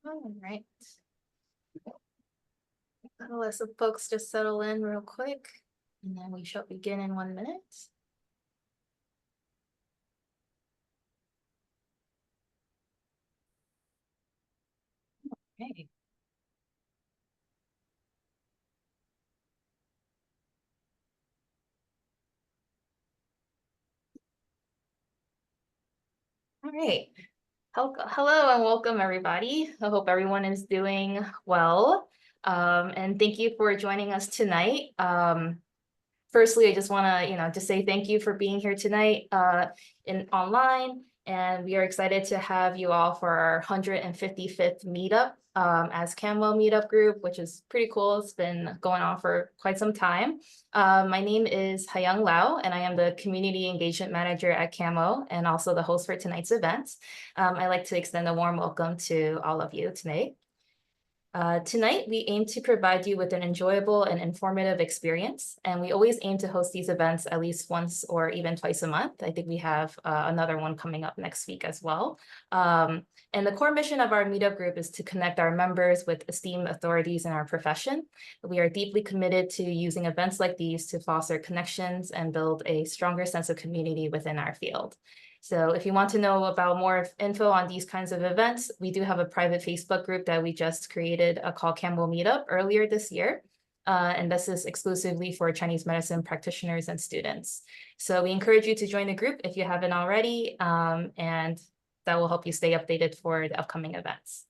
All right. I'll let some folks just settle in real quick, and then we shall begin in 1 minute. Okay. All right. Hello and welcome, everybody. I hope everyone is doing well. And thank you for joining us tonight. Firstly, I just want to, just say thank you for being here tonight online. And we are excited to have you all for our 155th meetup as Kamwo meetup group, which is pretty cool. It's been going on for quite some time. My name is Hayang Lau, and I am the Community Engagement Manager at Kamwo and also the host for tonight's event. I'd like to extend a warm welcome to all of you tonight. Tonight, we aim to provide you with an enjoyable and informative experience, and we always aim to host these events at least once or even twice a month. I think we have another one coming up next week as well. And the core mission of our meetup group is to connect our members with esteemed authorities in our profession. We are deeply committed to using events like these to foster connections and build a stronger sense of community within our field. So if you want to know about more info on these kinds of events, we do have a private Facebook group that we just created called Kamwo Meetup earlier this year. And this is exclusively for Chinese medicine practitioners and students. So we encourage you to join the group if you haven't already, and that will help you stay updated for the upcoming events.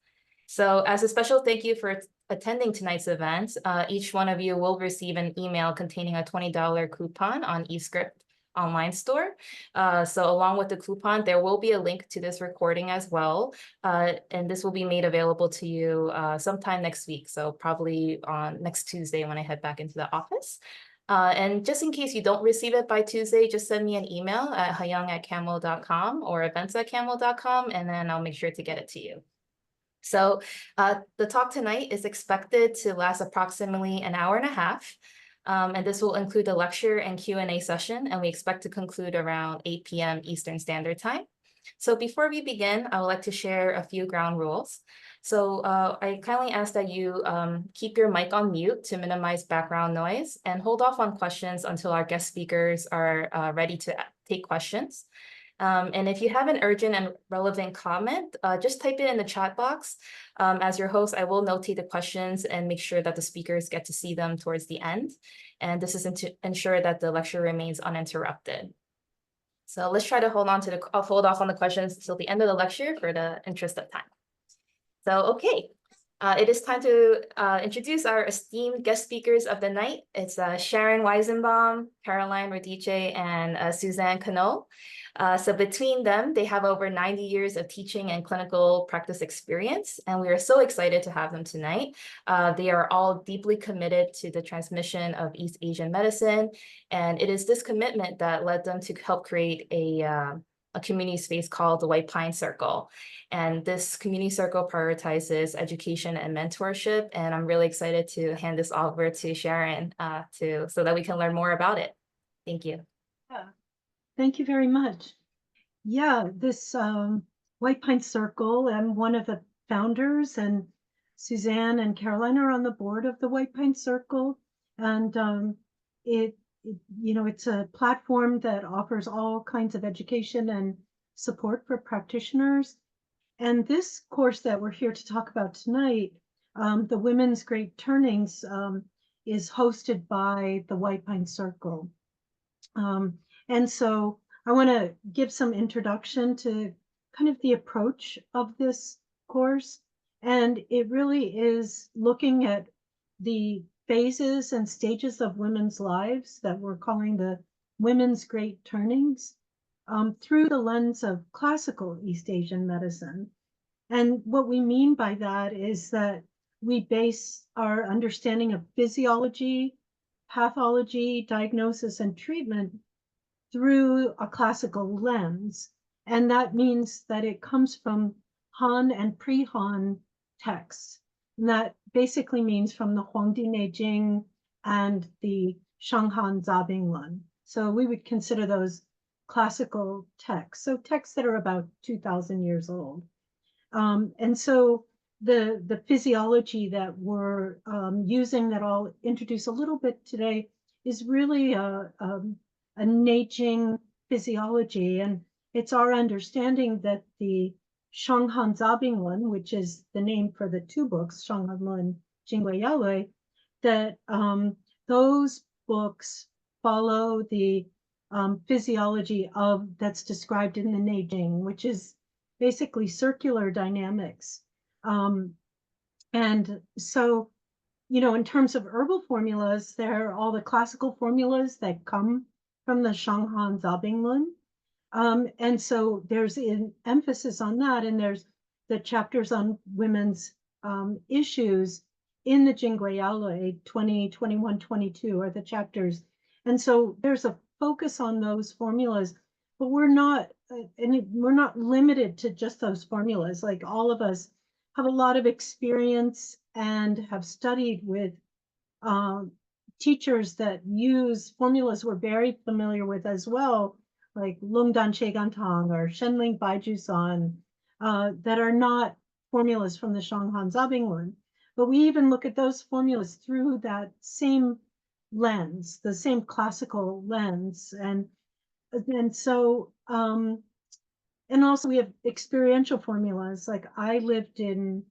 So as a special thank you for attending tonight's event, each one of you will receive an email containing a $20 coupon on eScript online store. So along with the coupon, there will be a link to this recording as well. And this will be made available to you sometime next week. So probably on next Tuesday when I head back into the office. And just in case you don't receive it by Tuesday, just send me an email at hayang@kamwo.com or events@kamwo.com, and then I'll make sure to get it to you. So the talk tonight is expected to last approximately an hour and a half. And this will include a lecture and Q&A session, and we expect to conclude around 8 p.m. Eastern Standard Time. So before we begin, I would like to share a few ground rules. So I kindly ask that you keep your mic on mute to minimize background noise and hold off on questions until our guest speakers are ready to take questions. And if you have an urgent and relevant comment, just type it in the chat box. As your host, I will notate the questions and make sure that the speakers get to see them towards the end. And this is to ensure that the lecture remains uninterrupted. So let's try to hold off on the questions until the end of the lecture for the interest of time. So, okay. It is time to introduce our esteemed guest speakers of the night. It's Sharon Weizenbaum, Carolyn, Radice, and Suzanne Connole. So between them, they have over 90 years of teaching and clinical practice experience, and we are so excited to have them tonight. They are all deeply committed to the transmission of East Asian medicine, and it is this commitment that led them to help create a community space called the White Pine Circle. And this community circle prioritizes education and mentorship. And I'm really excited to hand this over to Sharon so that we can learn more about it. Thank you. Yeah. Thank you very much. Yeah, this White Pine Circle, I'm one of the founders, and Suzanne and Carolyn are on the board of the White Pine Circle. And it's a platform that offers all kinds of education and support for practitioners. And this course that we're here to talk about tonight, the Women's Great Turnings, is hosted by the White Pine Circle. And so I want to give some introduction to kind of the approach of this course. And it really is looking at the phases and stages of women's lives that we're calling the Women's Great Turnings through the lens of classical East Asian medicine. And what we mean by that is that we base our understanding of physiology, pathology, diagnosis, and treatment through a classical lens. And that means that it comes from Han and pre-Han texts. And that basically means from the Huangdi Neijing and the Shanghan Zabinglan. So we would consider those classical texts. So texts that are about 2,000 years old. And so the physiology that we're using, that I'll introduce a little bit today, is really a Neijing physiology. And it's our understanding that the Shanghan Zabinglun, which is the name for the two books, Shanghan Lun, Jingwei Yaolui, that those books follow the physiology of that's described in the Neijing, which is basically circular dynamics. And so, you know, in terms of herbal formulas, there are all the classical formulas that come from the Shanghan Zabinglun. And so there's an emphasis on that, and there's the chapters on women's issues in the Jingwei Yaolui 20, 21, 22 are the chapters. And so there's a focus on those formulas, but we're not limited to just those formulas. Like, all of us have a lot of experience and have studied with teachers that use formulas we're very familiar with as well, like Lungdan Chegantang or Shenling Baijusan, that are not formulas from the Shanghan Zabinglun. But we even look at those formulas through that same lens, the same classical lens. And so, and also we have experiential formulas. Like, I lived in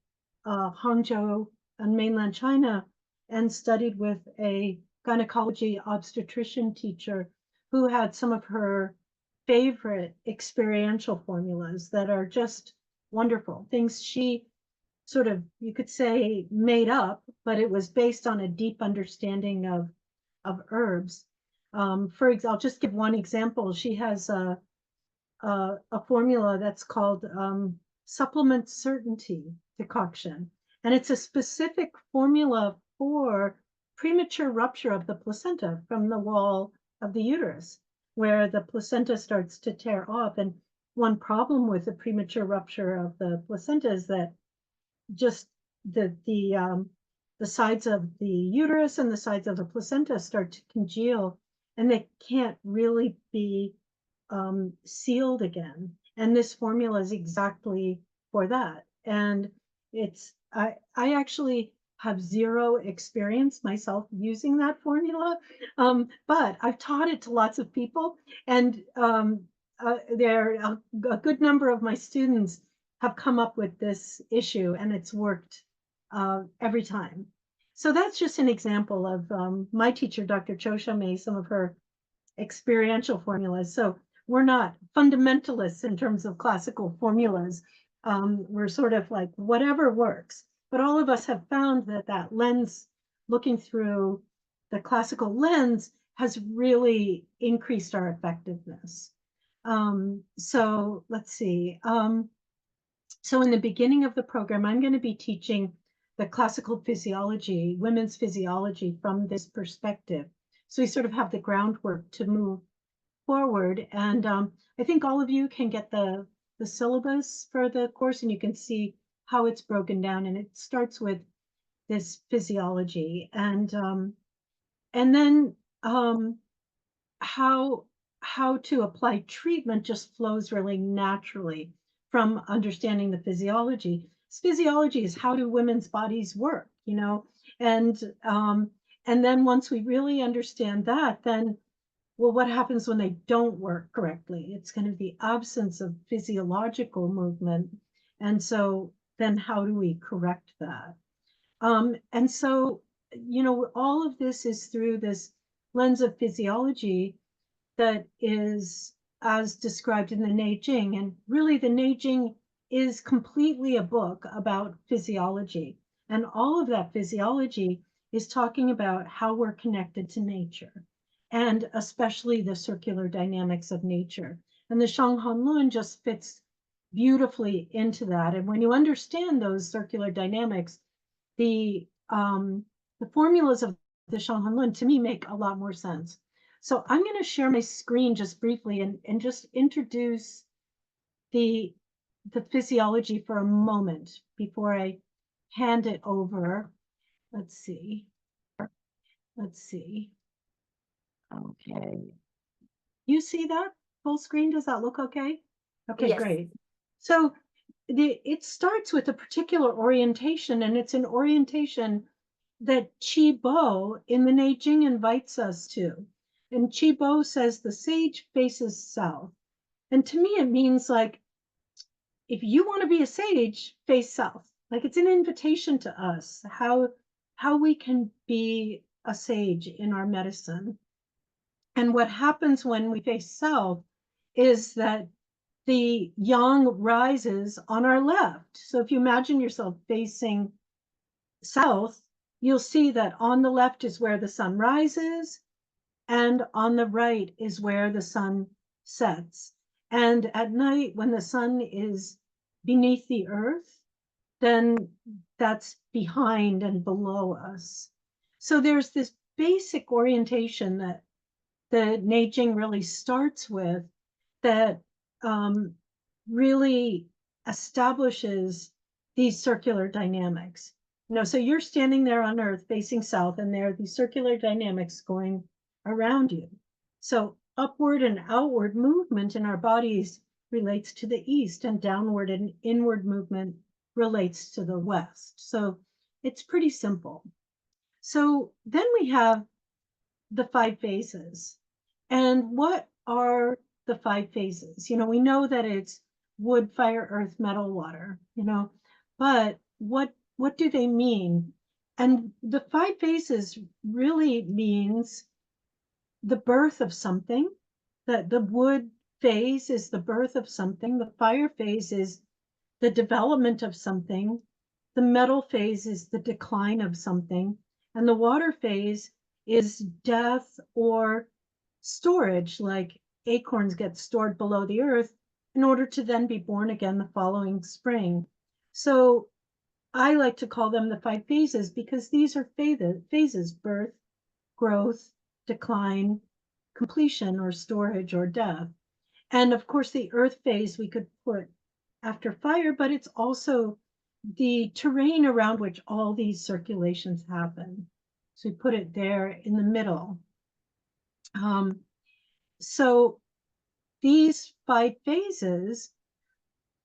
Hangzhou on mainland China and studied with a gynecology obstetrician teacher who had some of her favorite experiential formulas that are just wonderful. Things she sort of, you could say, made up, but it was based on a deep understanding of herbs. For example, I'll just give one example. She has a formula that's called supplement certainty decoction. And it's a specific formula for premature rupture of the placenta from the wall of the uterus, where the placenta starts to tear off. And one problem with the premature rupture of the placenta is that just the sides of the uterus and the sides of the placenta start to congeal, and they can't really be sealed again. And this formula is exactly for that. And it's, I actually have zero experience myself using that formula, but I've taught it to lots of people, and there a good number of my students have come up with this issue, and it's worked every time. So that's just an example of my teacher, Dr. Cho Shamei, some of her experiential formulas. So we're not fundamentalists in terms of classical formulas. We're sort of like whatever works. But all of us have found that that lens, looking through the classical lens, has really increased our effectiveness. So let's see. So in the beginning of the program, I'm going to be teaching the classical physiology, women's physiology, from this perspective. So we sort of have the groundwork to move forward. And I think all of you can get the syllabus for the course, and you can see how it's broken down. And it starts with this physiology, and then how to apply treatment just flows really naturally from understanding the physiology. Physiology is, how do women's bodies work, you know? And then once we really understand that, then, well, what happens when they don't work correctly? It's kind of the absence of physiological movement. And so then how do we correct that? And so, you know, all of this is through this lens of physiology that is as described in the Neijing. And really, the Neijing is completely a book about physiology. And all of that physiology is talking about how we're connected to nature, and especially the circular dynamics of nature. And the Shanghan Lun just fits beautifully into that. And when you understand those circular dynamics, the formulas of the Shanghan Lun, to me, make a lot more sense. So I'm going to share my screen just briefly and just introduce the physiology for a moment before I hand it over. Let's see. Okay. You see that full screen? Does that look okay? Okay, Yes. great. So it starts with a particular orientation, and it's an orientation that Qi Bo in the Neijing invites us to. And Qi Bo says the sage faces south. And to me, it means like, if you want to be a sage, face south. Like it's an invitation to us, how we can be a sage in our medicine. And what happens when we face south is that the yang rises on our left. So if you imagine yourself facing south, you'll see that on the left is where the sun rises, and on the right is where the sun sets. And at night, when the sun is beneath the earth, then that's behind and below us. So there's this basic orientation that the Neijing really starts with, that really establishes these circular dynamics. So you're standing there on Earth facing south, and there are these circular dynamics going around you. So upward and outward movement in our bodies relates to the east, and downward and inward movement relates to the west. So it's pretty simple. So then we have the 5 phases. And what are the 5 phases? We know that it's wood, fire, earth, metal, water, but what do they mean? And the 5 phases really means the birth of something. That the wood phase is the birth of something, the fire phase is the development of something, the metal phase is the decline of something, and the water phase is death or storage, like acorns get stored below the earth in order to then be born again the following spring. So I like to call them the 5 phases because these are phases: birth, growth, decline, completion, or storage, or death. And of course, the earth phase we could put after fire, but it's also the terrain around which all these circulations happen. So we put it there in the middle. So these 5 phases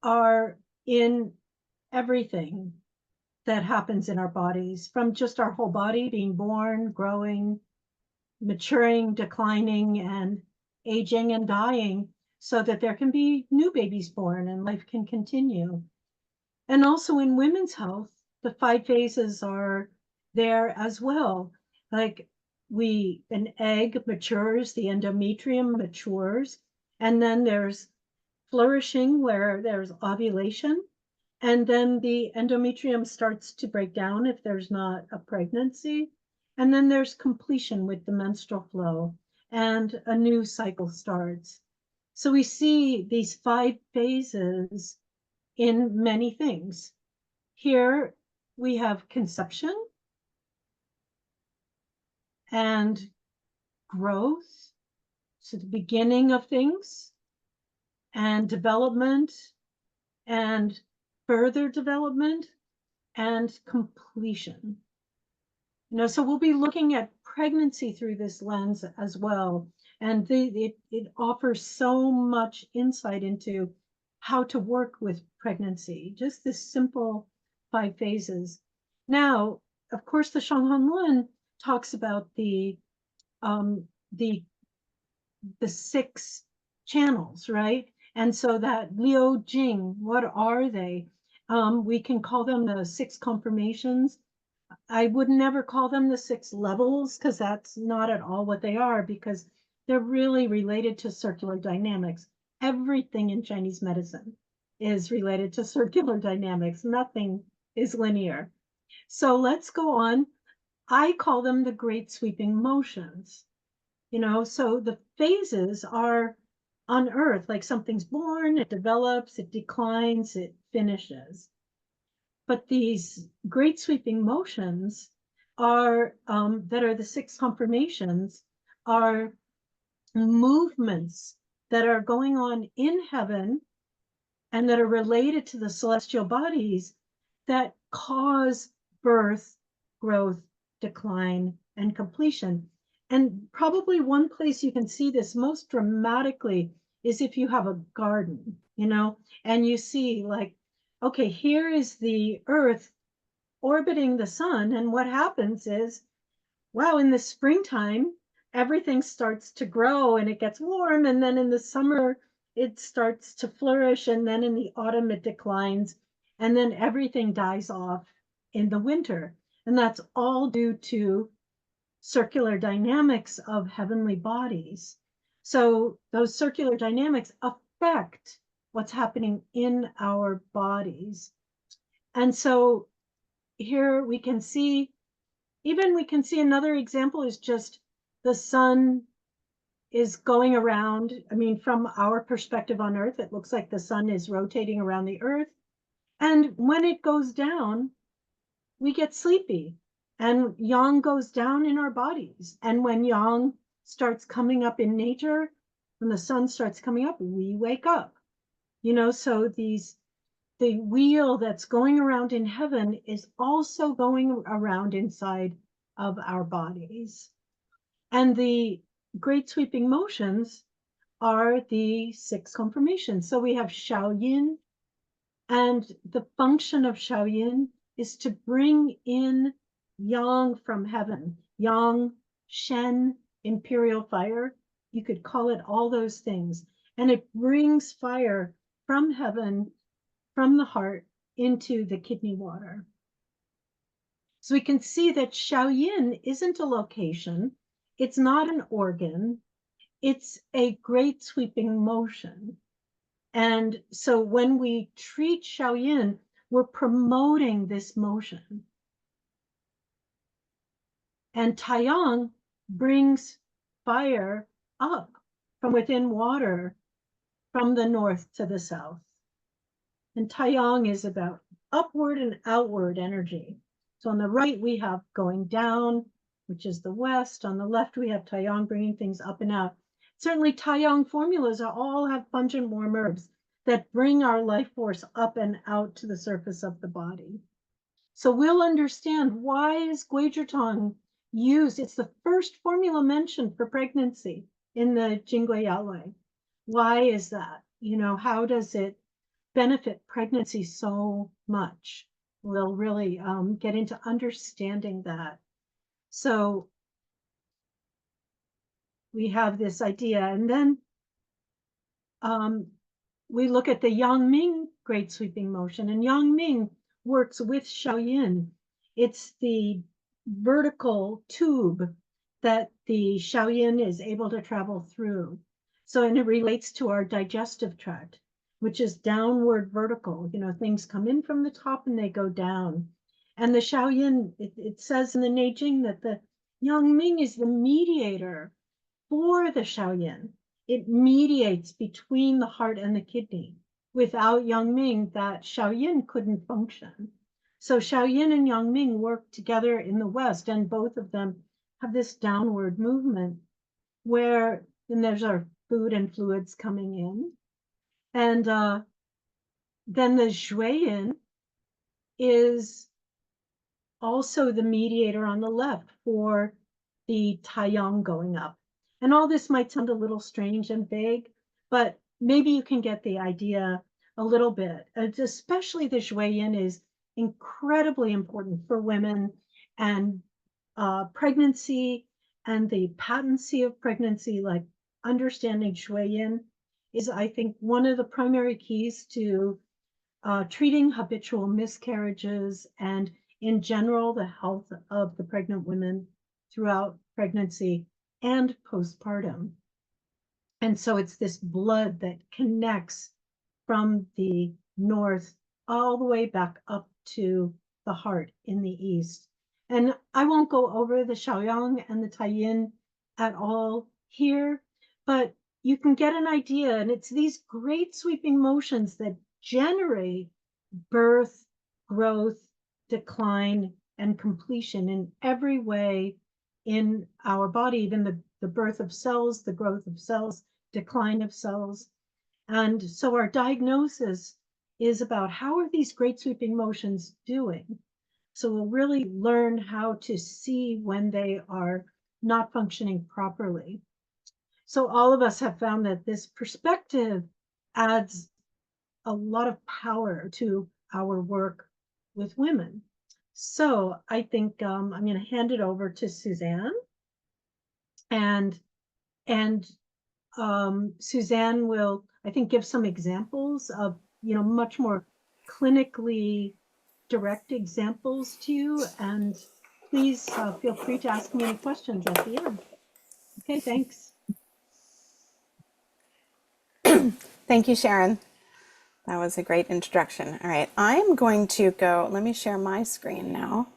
are in everything that happens in our bodies, from just our whole body being born, growing, maturing, declining, and aging and dying, so that there can be new babies born and life can continue. And also in women's health, the 5 phases are there as well. Like an egg matures, the endometrium matures, and then there's flourishing where there's ovulation, and then the endometrium starts to break down if there's not a pregnancy, and then there's completion with the menstrual flow, and a new cycle starts. So we see these 5 phases in many things. Here we have conception and growth, so the beginning of things, and development, and further development, and completion. So we'll be looking at pregnancy through this lens as well. And it offers so much insight into how to work with pregnancy, just this simple 5 phases. Now, of course, the Shanghan Lun talks about the 6 channels, right? And so that Liu Jing, what are they? We can call them the 6 confirmations. I would never call them the 6 levels, because that's not at all what they are, because they're really related to circular dynamics. Everything in Chinese medicine is related to circular dynamics. Nothing is linear. So let's go on. I call them the great sweeping motions. So the phases are on Earth, like something's born, it develops, it declines, it finishes. But these great sweeping motions are that are the 6 confirmations, are movements that are going on in heaven and that are related to the celestial bodies that cause birth, growth, decline, and completion. And probably one place you can see this most dramatically is if you have a garden, and you see like okay, here is the Earth orbiting the sun, and what happens is, wow, in the springtime, everything starts to grow and it gets warm, and then in the summer, it starts to flourish, and then in the autumn, it declines, and then everything dies off in the winter. And that's all due to circular dynamics of heavenly bodies. So those circular dynamics affect what's happening in our bodies. And so here we can see, even we can see another example is just the sun is going around. I mean, from our perspective on Earth, it looks like the sun is rotating around the Earth. And when it goes down, we get sleepy, and yang goes down in our bodies. And when yang starts coming up in nature, when the sun starts coming up, we wake up. So the wheel that's going around in heaven is also going around inside of our bodies. And the great sweeping motions are the 6 conformations. So we have Shaoyin, and the function of Shaoyin is to bring in yang from heaven, yang, Shen, imperial fire. You could call it all those things. And it brings fire from heaven, from the heart, into the kidney water. So we can see that Shaoyin isn't a location. It's not an organ. It's a great sweeping motion. And so when we treat Shaoyin, we're promoting this motion. And Taiyang brings fire up from within water, from the north to the south. And Taiyang is about upward and outward energy. So on the right, we have going down, which is the west. On the left, we have Taiyang bringing things up and out. Certainly, Taiyang formulas all have pungent warm herbs that bring our life force up and out to the surface of the body. So we'll understand, why is Guizhitong used? It's the first formula mentioned for pregnancy in the Jingui Yaolai. Why is that? How does it benefit pregnancy so much? We'll really get into understanding that. So we have this idea, and then we look at the Yang Ming great sweeping motion, and Yang Ming works with Shaoyin. It's the vertical tube that the Shaoyin is able to travel through. So, and it relates to our digestive tract, which is downward vertical. Things come in from the top and they go down. And the Shaoyin, it says in the Neijing that the Yang Ming is the mediator for the Shaoyin. It mediates between the heart and the kidney. Without Yang Ming, that Shaoyin couldn't function. So Shaoyin and Yang Ming work together in the West, and both of them have this downward movement where then there's our food and fluids coming in. And then the Zhuiyin is also the mediator on the left for the Taiyang going up. And all this might sound a little strange and vague, but maybe you can get the idea a little bit. Especially the Zhuiyin is incredibly important for women and pregnancy and the patency of pregnancy. Like, understanding Zhuiyin is, I think, one of the primary keys to treating habitual miscarriages and in general the health of the pregnant women throughout pregnancy and postpartum. And so it's this blood that connects from the north all the way back up to the heart in the east. And I won't go over the Shaoyang and the Taiyin at all here, but you can get an idea. And it's these great sweeping motions that generate birth, growth, decline, and completion in every way in our body, even the birth of cells, the growth of cells, decline of cells. And so our diagnosis is about, how are these great sweeping motions doing? So we'll really learn how to see when they are not functioning properly. So all of us have found that this perspective adds a lot of power to our work with women. So I think I'm going to hand it over to Suzanne, and and Suzanne will, I think, give some examples of, much more clinically direct examples to you. And please feel free to ask me any questions at the end. Okay, thanks. Thank you, Sharon. That was a great introduction. All right, I'm going to go, let me share my screen now.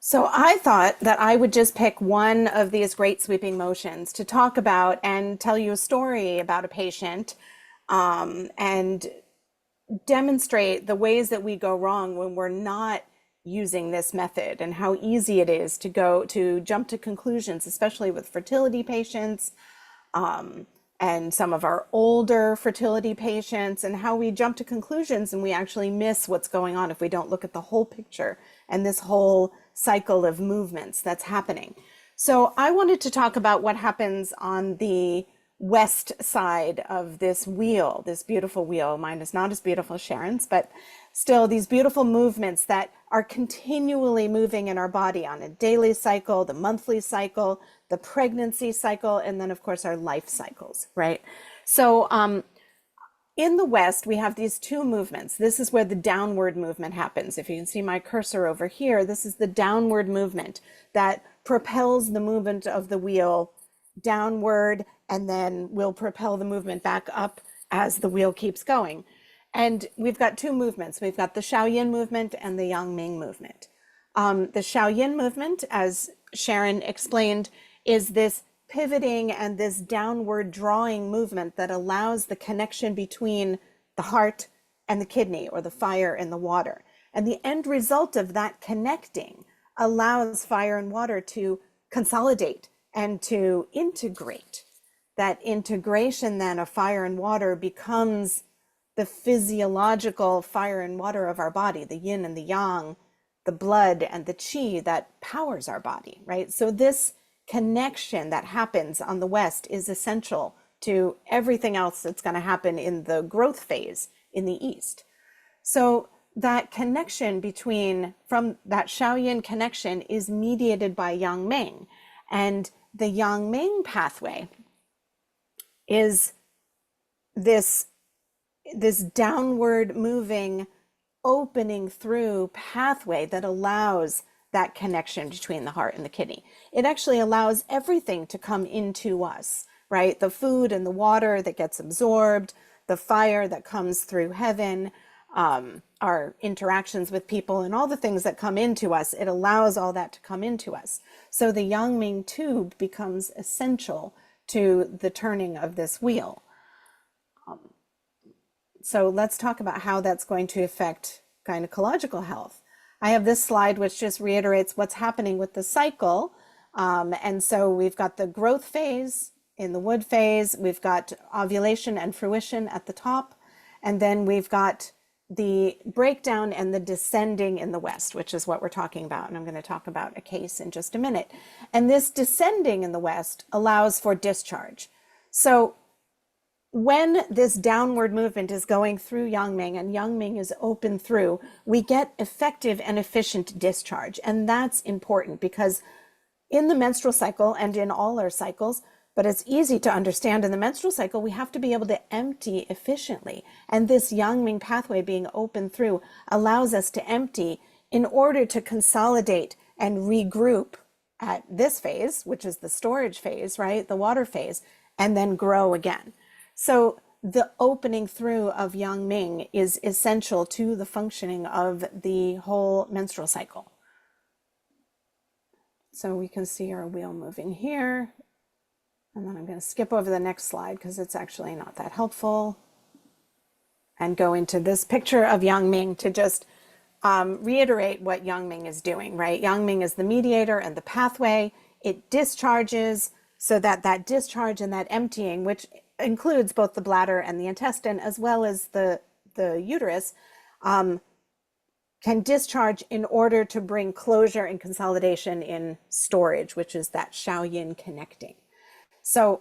So I thought that I would just pick one of these great sweeping motions to talk about and tell you a story about a patient, and demonstrate the ways that we go wrong when we're not using this method, and how easy it is to jump to conclusions, especially with fertility patients, and some of our older fertility patients, and how we jump to conclusions and we actually miss what's going on if we don't look at the whole picture and this whole cycle of movements that's happening. So I wanted to talk about what happens on the west side of this wheel, this beautiful wheel. Mine is not as beautiful as Sharon's, but still these beautiful movements that are continually moving in our body on a daily cycle, the monthly cycle, the pregnancy cycle, and then of course our life cycles, right? So in the West, we have these two movements. This is where the downward movement happens. If you can see my cursor over here, this is the downward movement that propels the movement of the wheel downward, and then will propel the movement back up as the wheel keeps going. And we've got two movements. We've got the Shaoyin movement and the Yang Ming movement. The Shaoyin movement, as Sharon explained, is this pivoting and this downward drawing movement that allows the connection between the heart and the kidney, or the fire and the water. And the end result of that connecting allows fire and water to consolidate and to integrate. That integration then of fire and water becomes the physiological fire and water of our body, the yin and the yang, the blood and the qi that powers our body, right? So this connection that happens on the West is essential to everything else that's going to happen in the growth phase in the East. So that connection from that Shaoyin connection is mediated by Yang Ming. And the Yang Ming pathway is this downward moving, opening through pathway that allows that connection between the heart and the kidney. It actually allows everything to come into us, right? The food and the water that gets absorbed, the fire that comes through heaven, our interactions with people, and all the things that come into us. It allows all that to come into us. So the Yang Ming tube becomes essential to the turning of this wheel. So let's talk about how that's going to affect gynecological health. I have this slide which just reiterates what's happening with the cycle. And so we've got the growth phase in the wood phase, we've got ovulation and fruition at the top, and then we've got the breakdown and the descending in the West, which is what we're talking about. And I'm going to talk about a case in just a minute. And this descending in the West allows for discharge. So when this downward movement is going through Yang Ming and Yang Ming is open through, we get effective and efficient discharge. And that's important because in the menstrual cycle and in all our cycles, but it's easy to understand in the menstrual cycle, we have to be able to empty efficiently. And this Yang Ming pathway being open through allows us to empty in order to consolidate and regroup at this phase, which is the storage phase, right? The water phase, and then grow again. So the opening through of Yang Ming is essential to the functioning of the whole menstrual cycle. So we can see our wheel moving here. And then I'm going to skip over the next slide because it's actually not that helpful, and go into this picture of Yang Ming to just reiterate what Yang Ming is doing, right? Yang Ming is the mediator and the pathway. It discharges so that that discharge and that emptying, which includes both the bladder and the intestine, as well as the uterus, can discharge in order to bring closure and consolidation in storage, which is that Shaoyin connecting. So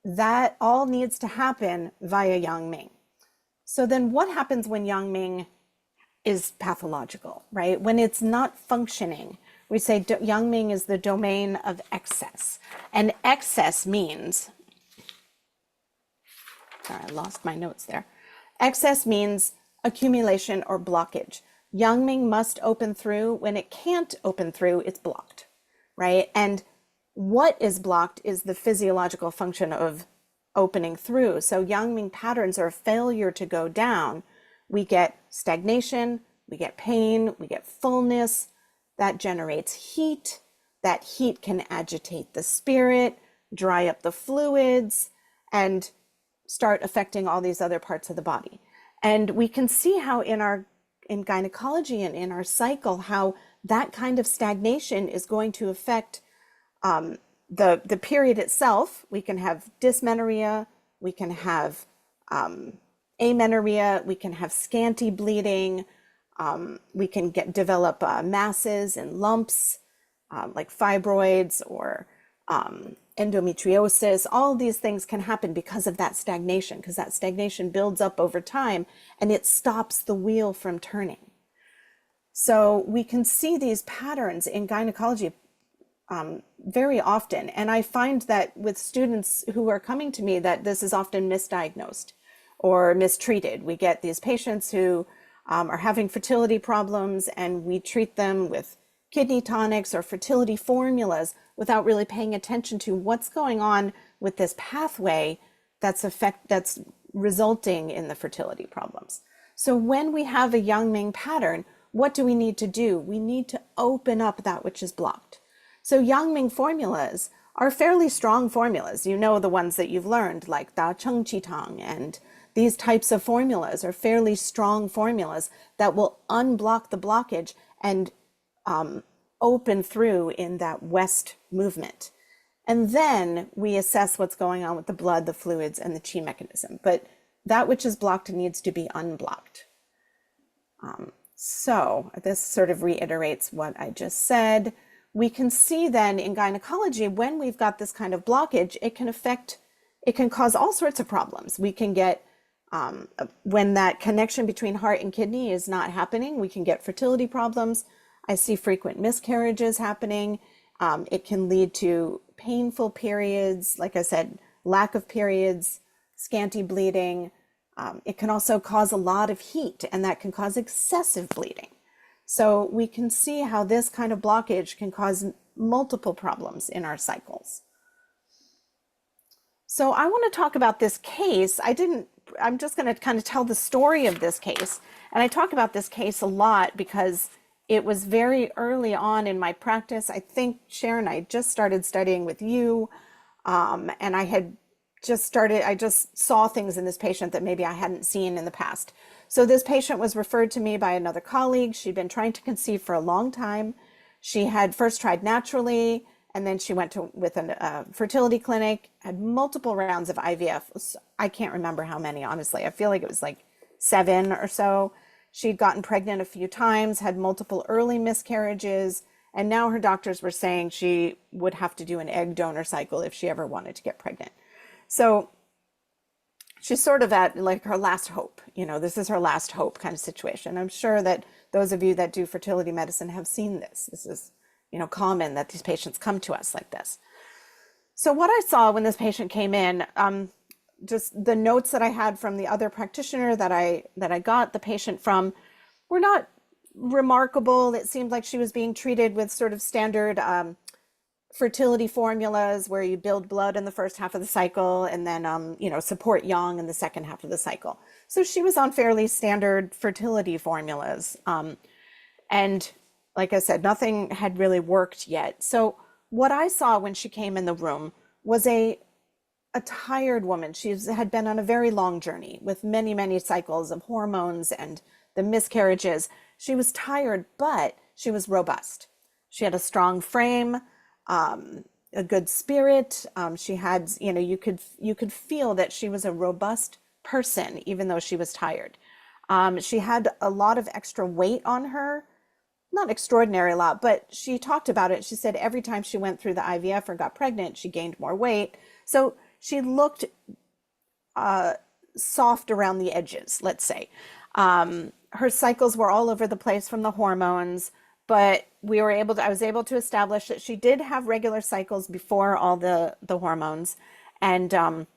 that all needs to happen via Yang Ming. So then what happens when Yang Ming is pathological, right? When it's not functioning, we say Yang Ming is the domain of excess. And excess means, sorry, I lost my notes there. Excess means accumulation or blockage. Yang Ming must open through. When it can't open through, it's blocked, right? And what is blocked is the physiological function of opening through. So Yang Ming patterns are a failure to go down. We get stagnation, we get pain, we get fullness. That generates heat. That heat can agitate the spirit, dry up the fluids, and start affecting all these other parts of the body. And we can see how in gynecology and in our cycle, how that kind of stagnation is going to affect the period itself. We can have dysmenorrhea, we can have amenorrhea, we can have scanty bleeding, we can develop masses and lumps like fibroids or endometriosis. All these things can happen because of that stagnation, because that stagnation builds up over time and it stops the wheel from turning. So we can see these patterns in gynecology very often. And I find that with students who are coming to me that this is often misdiagnosed or mistreated. We get these patients who are having fertility problems and we treat them with kidney tonics or fertility formulas without really paying attention to what's going on with this pathway that's resulting in the fertility problems. So when we have a Yang Ming pattern, what do we need to do? We need to open up that which is blocked. So Yang Ming formulas are fairly strong formulas. You know, the ones that you've learned, like Da Cheng Qi Tang, and these types of formulas are fairly strong formulas that will unblock the blockage and open through in that west movement. And then we assess what's going on with the blood, the fluids, and the qi mechanism. But that which is blocked needs to be unblocked. So this sort of reiterates what I just said. We can see then in gynecology, when we've got this kind of blockage, it can cause all sorts of problems. We can get, when that connection between heart and kidney is not happening, we can get fertility problems. I see frequent miscarriages happening. It can lead to painful periods, like I said, lack of periods, scanty bleeding. It can also cause a lot of heat, and that can cause excessive bleeding. So we can see how this kind of blockage can cause multiple problems in our cycles. So I want to talk about this case. I'm just going to kind of tell the story of this case. And I talk about this case a lot because it was very early on in my practice. I think, Sharon, I just started studying with you, and I just saw things in this patient that maybe I hadn't seen in the past. So this patient was referred to me by another colleague. She'd been trying to conceive for a long time. She had first tried naturally, and then she went with a fertility clinic, had multiple rounds of IVF. I can't remember how many, honestly. I feel like it was like 7 or so. She'd gotten pregnant a few times, had multiple early miscarriages, and now her doctors were saying she would have to do an egg donor cycle if she ever wanted to get pregnant. So she's sort of at like her last hope. You know, this is her last hope kind of situation. I'm sure that those of you that do fertility medicine have seen this. This is, you know, common that these patients come to us like this. So what I saw when this patient came in, just the notes that I had from the other practitioner that I got the patient from were not remarkable. It seemed like she was being treated with sort of standard fertility formulas where you build blood in the first half of the cycle and then, you know, support yang in the second half of the cycle. So she was on fairly standard fertility formulas. And like I said, nothing had really worked yet. So what I saw when she came in the room was a tired woman. She had been on a very long journey with many, many cycles of hormones and the miscarriages. She was tired, but she was robust. She had a strong frame, a good spirit. She had, you know, you could feel that she was a robust person, even though she was tired. She had a lot of extra weight on her, not extraordinary a lot, but she talked about it. She said every time she went through the IVF or got pregnant, she gained more weight. So she looked soft around the edges, let's say. Her cycles were all over the place from the hormones, but I was able to establish that she did have regular cycles before all the hormones, and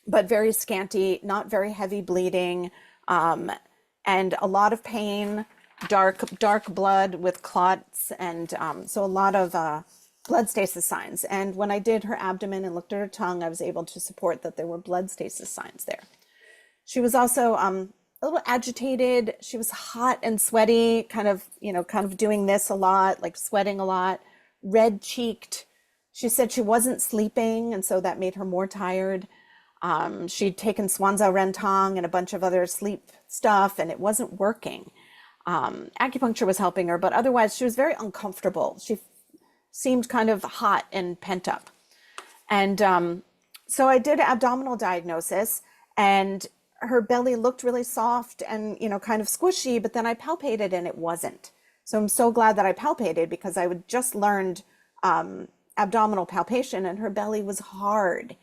but very scanty, not very heavy bleeding, and a lot of pain, dark blood with clots, and so a lot of blood stasis signs. And when I did her abdomen and looked at her tongue, I was able to support that there were blood stasis signs there. She was also a little agitated. She was hot and sweaty, kind of doing this a lot, like sweating a lot, red cheeked. She said she wasn't sleeping, and so that made her more tired. She'd taken Swanzhou Rentang and a bunch of other sleep stuff, and it wasn't working. Acupuncture was helping her, but otherwise she was very uncomfortable. She seemed kind of hot and pent up. And so I did abdominal diagnosis, and her belly looked really soft and, kind of squishy, but then I palpated and it wasn't. So I'm so glad that I palpated, because I had just learned abdominal palpation, and her belly was hard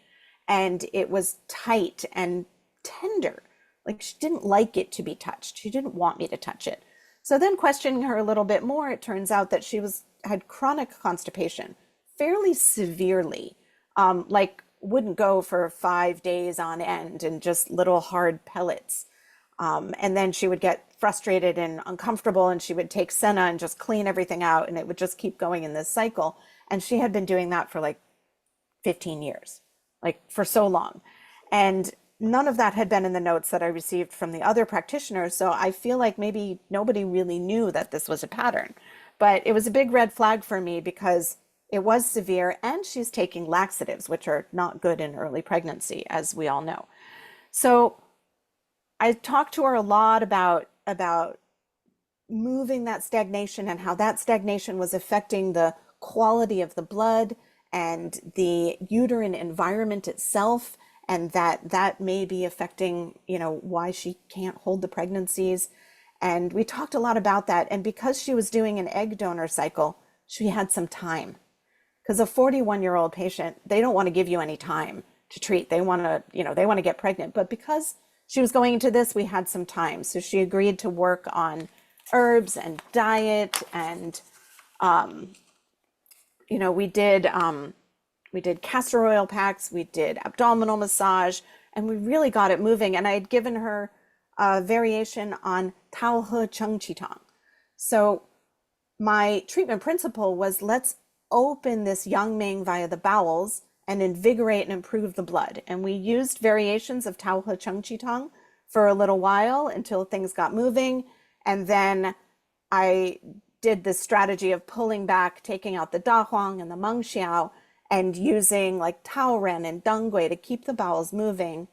and it was tight and tender. Like she didn't like it to be touched. She didn't want me to touch it. So then questioning her a little bit more, it turns out that she had chronic constipation, fairly severely, like wouldn't go for 5 days on end and just little hard pellets. And then she would get frustrated and uncomfortable, and she would take Senna and just clean everything out, and it would just keep going in this cycle. And she had been doing that for like 15 years, like for so long. And none of that had been in the notes that I received from the other practitioners. So I feel like maybe nobody really knew that this was a pattern. But it was a big red flag for me, because it was severe, and she's taking laxatives, which are not good in early pregnancy, as we all know. So I talked to her a lot about moving that stagnation and how that stagnation was affecting the quality of the blood and the uterine environment itself, and that may be affecting, why she can't hold the pregnancies. And we talked a lot about that. And because she was doing an egg donor cycle, she had some time. Because a 41-year-old patient, they don't want to give you any time to treat. They want to get pregnant. But because she was going into this, we had some time. So she agreed to work on herbs and diet, and we did castor oil packs, we did abdominal massage, and we really got it moving. And I had given her a variation on Tao He Cheng Qi Tang. So my treatment principle was, let's open this yang ming via the bowels and invigorate and improve the blood. And we used variations of Tao He Cheng Qi Tang for a little while until things got moving. And then I did this strategy of pulling back, taking out the Da Huang and the Meng Xiao, and using like Tao Ren and Deng Gui to keep the bowels moving,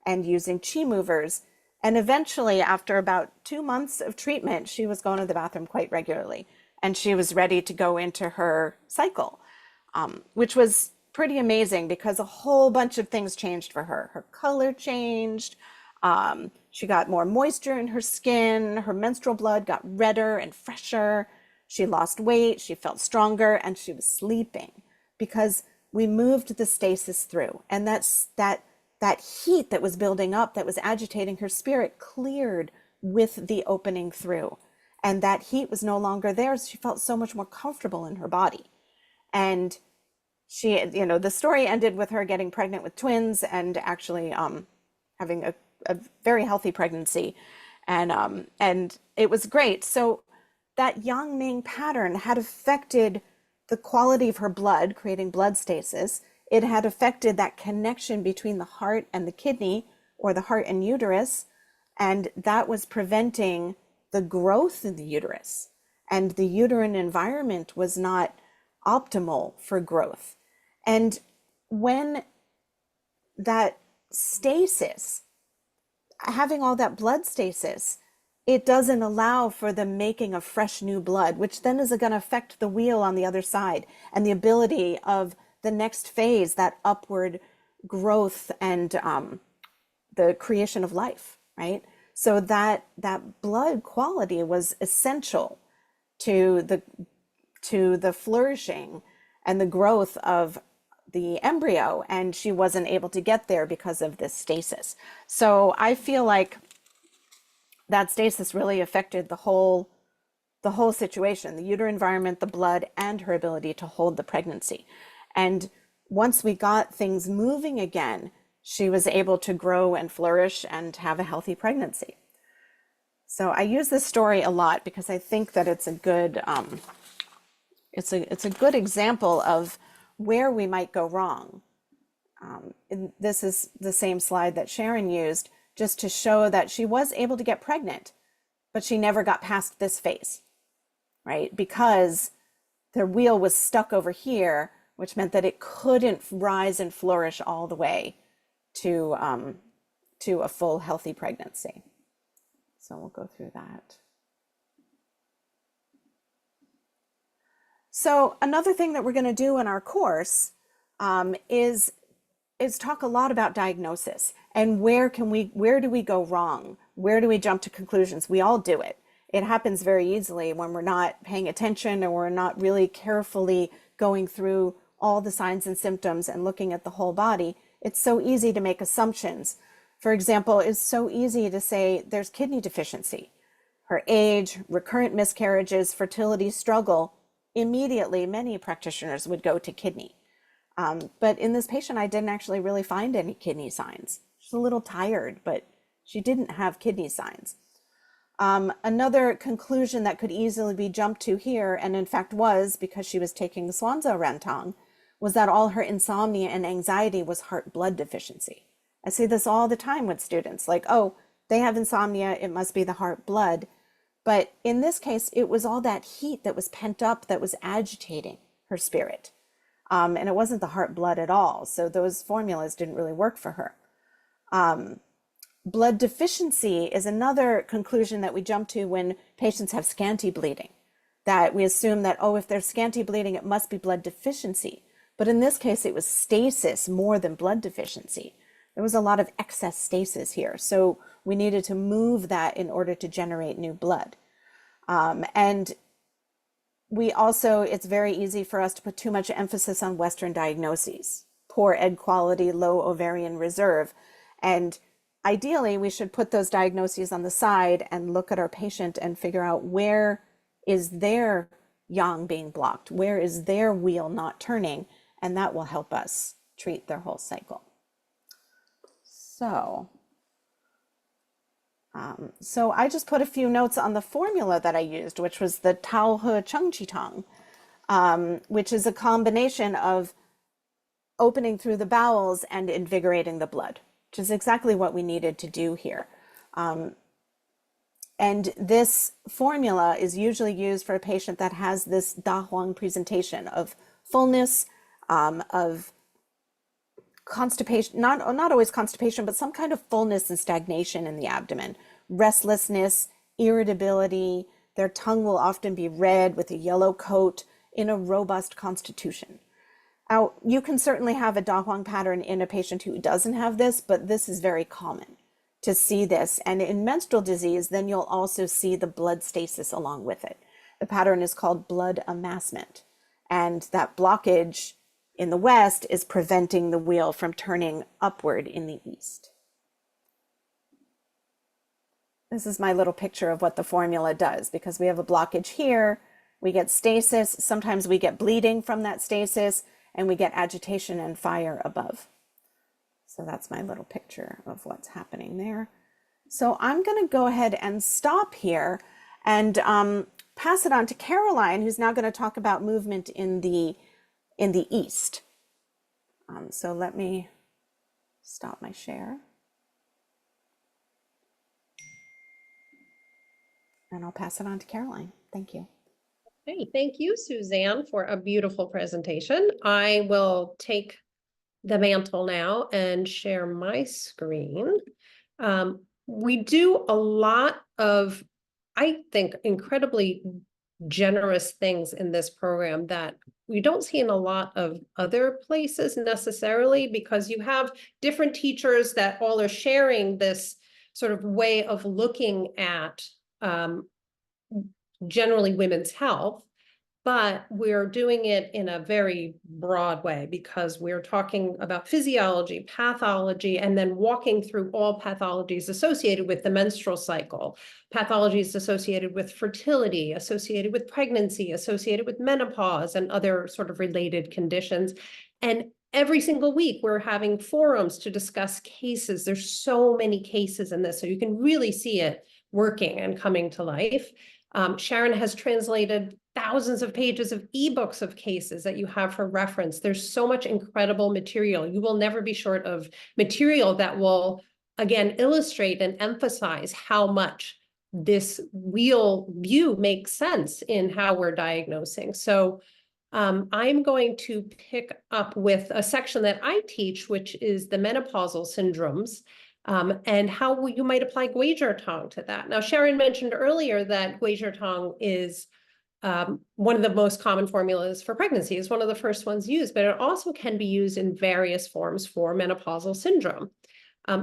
and using Qi movers. And eventually, after about 2 months of treatment, she was going to the bathroom quite regularly, and she was ready to go into her cycle, which was pretty amazing, because a whole bunch of things changed for her. Her color changed. She got more moisture in her skin. Her menstrual blood got redder and fresher. She lost weight. She felt stronger, and she was sleeping, because we moved the stasis through. And that heat that was building up, that was agitating her spirit, cleared with the opening through. And that heat was no longer there. So she felt so much more comfortable in her body. And she, the story ended with her getting pregnant with twins, and actually having a very healthy pregnancy. And it was great. So that yang ming pattern had affected the quality of her blood, creating blood stasis. It had affected that connection between the heart and the kidney, or the heart and uterus. And that was preventing the growth in the uterus. And the uterine environment was not optimal for growth. And when that stasis, having all that blood stasis, it doesn't allow for the making of fresh new blood, which then is going to affect the wheel on the other side, and the ability of the next phase, that upward growth and the creation of life, right? So that blood quality was essential to the flourishing and the growth of the embryo, and she wasn't able to get there because of this stasis. So I feel like that stasis really affected the whole situation, the uterine environment, the blood, and her ability to hold the pregnancy. And once we got things moving again, she was able to grow and flourish and have a healthy pregnancy. So I use this story a lot because I think that it's a good it's a good example of where we might go wrong. And this is the same slide that Sharon used just to show that she was able to get pregnant, but she never got past this phase, right? Because the wheel was stuck over here, which meant that it couldn't rise and flourish all the way to a full healthy pregnancy. So we'll go through that. So another thing that we're going to do in our course is talk a lot about diagnosis and where do we go wrong? Where do we jump to conclusions? We all do it. It happens very easily when we're not paying attention or we're not really carefully going through all the signs and symptoms and looking at the whole body. It's so easy to make assumptions. For example, it's so easy to say there's kidney deficiency. Her age, recurrent miscarriages, fertility struggle, immediately many practitioners would go to kidney. But in this patient, I didn't actually really find any kidney signs. She's a little tired, but she didn't have kidney signs. Another conclusion that could easily be jumped to here, and in fact was because she was taking the Swanza Rantang, was that all her insomnia and anxiety was heart blood deficiency. I see this all the time with students, like, oh, they have insomnia, it must be the heart blood. But in this case, it was all that heat that was pent up that was agitating her spirit. And it wasn't the heart blood at all. So those formulas didn't really work for her. Blood deficiency is another conclusion that we jump to when patients have scanty bleeding, that we assume that, oh, if there's scanty bleeding, it must be blood deficiency. But in this case, it was stasis more than blood deficiency. There was a lot of excess stasis here. So we needed to move that in order to generate new blood. And we also, it's very easy for us to put too much emphasis on Western diagnoses, poor egg quality, low ovarian reserve. And ideally, we should put those diagnoses on the side and look at our patient and figure out where is their yang being blocked, where is their wheel not turning, and that will help us treat their whole cycle. So I just put a few notes on the formula that I used, which was the Tao He Cheng Chi Tang, which is a combination of opening through the bowels and invigorating the blood, which is exactly what we needed to do here. And this formula is usually used for a patient that has this Da Huang presentation of fullness, of constipation, not always constipation, but some kind of fullness and stagnation in the abdomen, restlessness, irritability. Their tongue will often be red with a yellow coat in a robust constitution. Now, you can certainly have a Da Huang pattern in a patient who doesn't have this, but this is very common to see this. And in menstrual disease, then you'll also see the blood stasis along with it. The pattern is called blood amassment. And that blockage in the West is preventing the wheel from turning upward in the East. This is my little picture of what the formula does, because we have a blockage here, we get stasis, sometimes we get bleeding from that stasis, and we get agitation and fire above. So that's my little picture of what's happening there. So I'm going to go ahead and stop here and pass it on to Caroline, who's now going to talk about movement in the East. So let me stop my share. And I'll pass it on to Caroline. Thank you. Hey, thank you, Suzanne, for a beautiful presentation. I will take the mantle now and share my screen. We do a lot of, I think, incredibly generous things in this program that we don't see in a lot of other places necessarily, because you have different teachers that all are sharing this sort of way of looking at generally women's health. but we're doing it in a very broad way because we're talking about physiology, pathology, and then walking through all pathologies associated with the menstrual cycle, pathologies associated with fertility, associated with pregnancy, associated with menopause, and other sort of related conditions. And every single week, we're having forums to discuss cases. There's so many cases in this, so you can really see it working and coming to life. Sharon has translated thousands of pages of ebooks of cases that you have for reference. There's so much incredible material. You will never be short of material that will, again, illustrate and emphasize how much this wheel view makes sense in how we're diagnosing. So I'm going to pick up with a section that I teach, which is the menopausal syndromes. And how you might apply Guizhar-Tong to that. Now, Sharon mentioned earlier that Guizhar-Tong is one of the most common formulas for pregnancy, is one of the first ones used, but it also can be used in various forms for menopausal syndrome.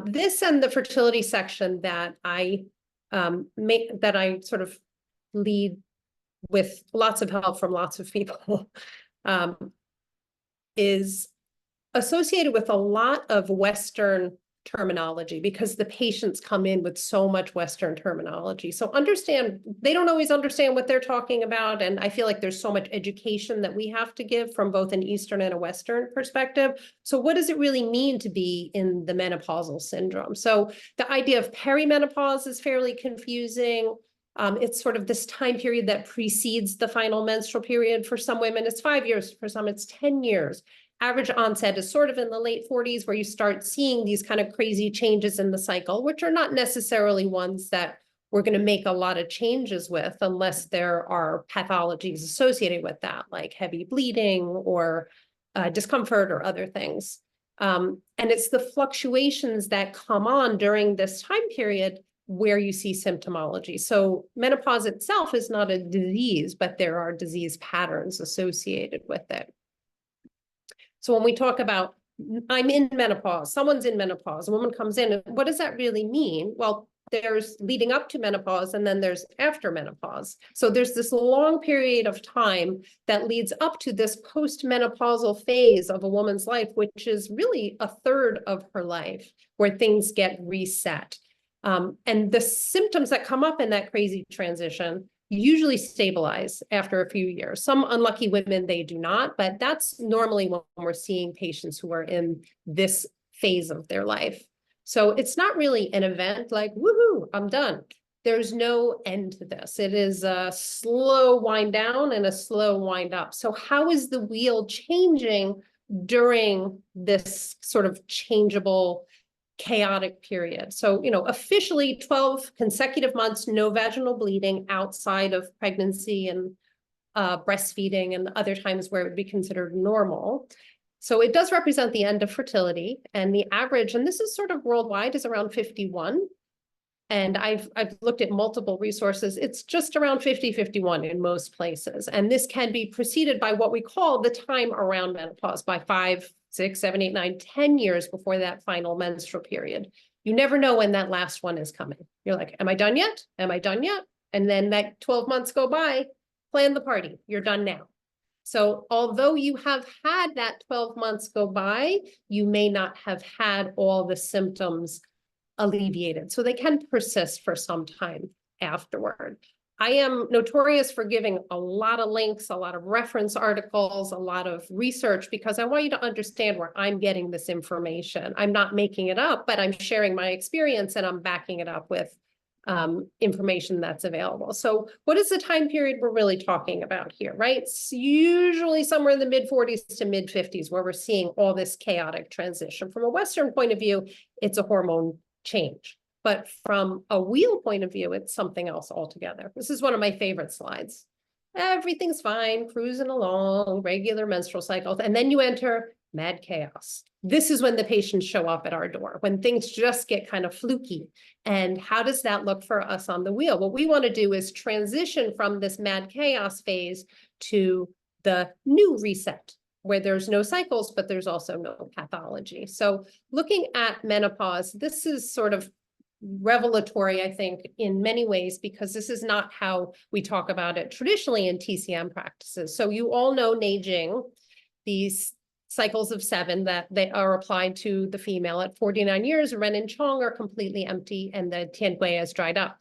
This and the fertility section that I sort of lead with lots of help from lots of people is associated with a lot of Western terminology because the patients come in with so much Western terminology. So they don't always understand what they're talking about. And I feel like there's so much education that we have to give from both an Eastern and a Western perspective. So what does it really mean to be in the menopausal syndrome? So the idea of perimenopause is fairly confusing. It's sort of this time period that precedes the final menstrual period. For some women, it's 5 years. For some, it's 10 years. Average onset is sort of in the late 40s where you start seeing these kind of crazy changes in the cycle, which are not necessarily ones that we're going to make a lot of changes with unless there are pathologies associated with that, like heavy bleeding or discomfort or other things. And it's the fluctuations that come on during this time period where you see symptomology. So menopause itself is not a disease, but there are disease patterns associated with it. So when we talk about, I'm in menopause, someone's in menopause, a woman comes in, what does that really mean? Well, there's leading up to menopause and then there's after menopause. So there's this long period of time that leads up to this post-menopausal phase of a woman's life, which is really a third of her life where things get reset. And the symptoms that come up in that crazy transition usually stabilize after a few years. Some unlucky women, they do not, but that's normally when we're seeing patients who are in this phase of their life. So it's not really an event like, woohoo, I'm done. There's no end to this. It is a slow wind down and a slow wind up. So how is the wheel changing during this sort of changeable chaotic period? So, officially 12 consecutive months, no vaginal bleeding outside of pregnancy and breastfeeding and other times where it would be considered normal. So it does represent the end of fertility, and the average, and this is sort of worldwide, is around 51. And I've looked at multiple resources. It's just around 50, 51 in most places. And this can be preceded by what we call the time around menopause, by 5, 6, 7, 8, 9, 10 years before that final menstrual period. You never know when that last one is coming. You're like, am I done yet? Am I done yet? And then that 12 months go by, plan the party. You're done now. So although you have had that 12 months go by, you may not have had all the symptoms alleviated. So they can persist for some time afterward. I am notorious for giving a lot of links, a lot of reference articles, a lot of research, because I want you to understand where I'm getting this information. I'm not making it up, but I'm sharing my experience and I'm backing it up with information that's available. So what is the time period we're really talking about here, right? It's usually somewhere in the mid 40s to mid 50s where we're seeing all this chaotic transition. From a Western point of view, it's a hormone change. But from a wheel point of view, it's something else altogether. This is one of my favorite slides. Everything's fine, cruising along, regular menstrual cycles, and then you enter mad chaos. This is when the patients show up at our door, when things just get kind of fluky. And how does that look for us on the wheel? What we want to do is transition from this mad chaos phase to the new reset, where there's no cycles, but there's also no pathology. So looking at menopause, this is sort of revelatory, I think, in many ways, because this is not how we talk about it traditionally in TCM practices. So you all know Neijing, these cycles of 7 that they are applied to the female at 49 years. Ren and Chong are completely empty and the Tiangui has dried up.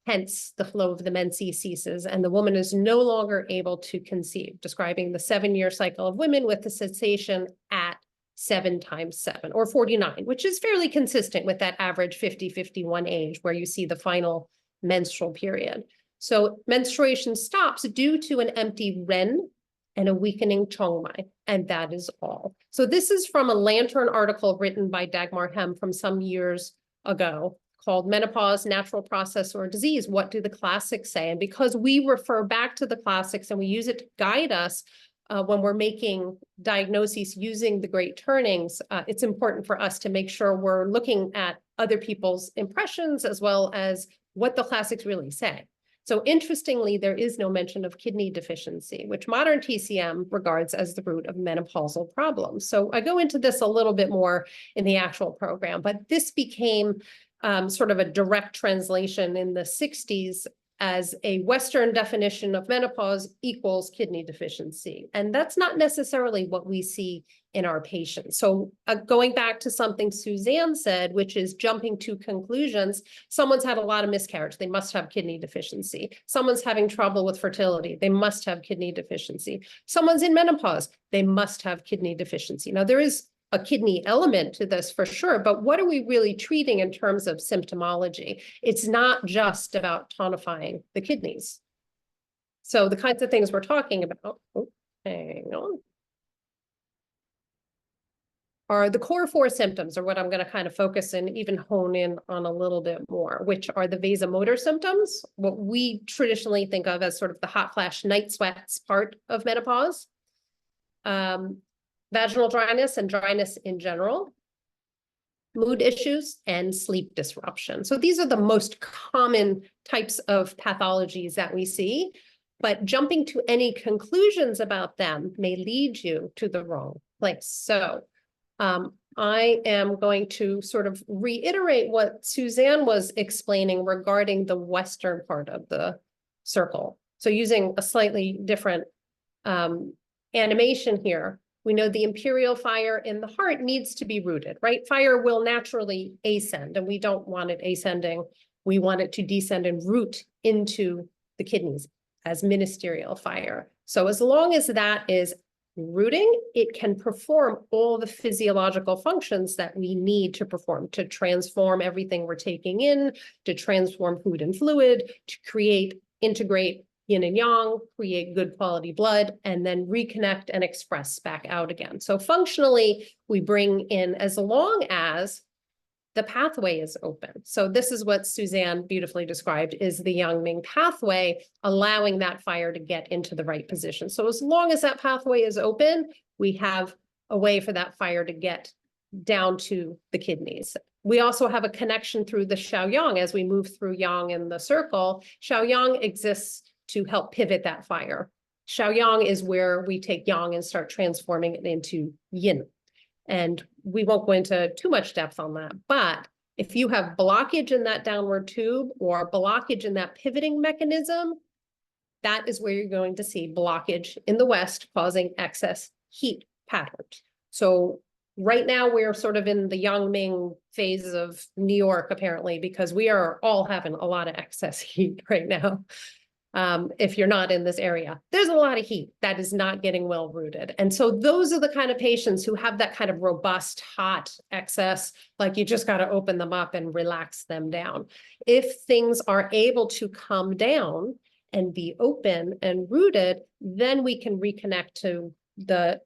Hence, the flow of the menses ceases and the woman is no longer able to conceive, describing the 7-year cycle of women with the cessation at 7 times 7 or 49, which is fairly consistent with that average 50-51 age where you see the final menstrual period. So menstruation stops due to an empty Ren and a weakening Chongmai, and that is all. So this is from a Lantern article written by Dagmar Hem from some years ago called Menopause, Natural Process or Disease. What do the classics say? And because we refer back to the classics and we use it to guide us when we're making diagnoses using the great turnings, it's important for us to make sure we're looking at other people's impressions as well as what the classics really say. So interestingly, there is no mention of kidney deficiency, which modern TCM regards as the root of menopausal problems. So I go into this a little bit more in the actual program, but this became sort of a direct translation in the 60s as a Western definition of menopause equals kidney deficiency. And that's not necessarily what we see in our patients. So going back to something Suzanne said, which is jumping to conclusions, someone's had a lot of miscarriage, they must have kidney deficiency. Someone's having trouble with fertility, they must have kidney deficiency. Someone's in menopause, they must have kidney deficiency. Now there is a kidney element to this for sure, but what are we really treating in terms of symptomology? It's not just about tonifying the kidneys. So the kinds of things we're talking about, hang on, are the core 4 symptoms, or what I'm going to kind of focus and even hone in on a little bit more, which are the vasomotor symptoms, what we traditionally think of as sort of the hot flash night sweats part of menopause. Vaginal dryness and dryness in general, mood issues, and sleep disruption. So these are the most common types of pathologies that we see, but jumping to any conclusions about them may lead you to the wrong place. So I am going to sort of reiterate what Suzanne was explaining regarding the Western part of the circle. So using a slightly different animation here. We know the imperial fire in the heart needs to be rooted, right? Fire will naturally ascend, and we don't want it ascending. We want it to descend and root into the kidneys as ministerial fire. So as long as that is rooting, it can perform all the physiological functions that we need to perform, to transform everything we're taking in, to transform food and fluid, to create, integrate yin and yang, create good quality blood, and then reconnect and express back out again. So functionally, we bring in as long as the pathway is open. So this is what Suzanne beautifully described is the Yang Ming pathway, allowing that fire to get into the right position. So as long as that pathway is open, we have a way for that fire to get down to the kidneys. We also have a connection through the Xiaoyang as we move through Yang in the circle. Xiaoyang exists to help pivot that fire. Xiaoyang is where we take Yang and start transforming it into Yin. And we won't go into too much depth on that, but if you have blockage in that downward tube or blockage in that pivoting mechanism, that is where you're going to see blockage in the West causing excess heat patterns. So right now we're sort of in the Yang Ming phase of New York, apparently, because we are all having a lot of excess heat right now. If you're not in this area, there's a lot of heat that is not getting well rooted. And so those are the kind of patients who have that kind of robust, hot excess, like you just got to open them up and relax them down. If things are able to come down and be open and rooted, then we can reconnect to the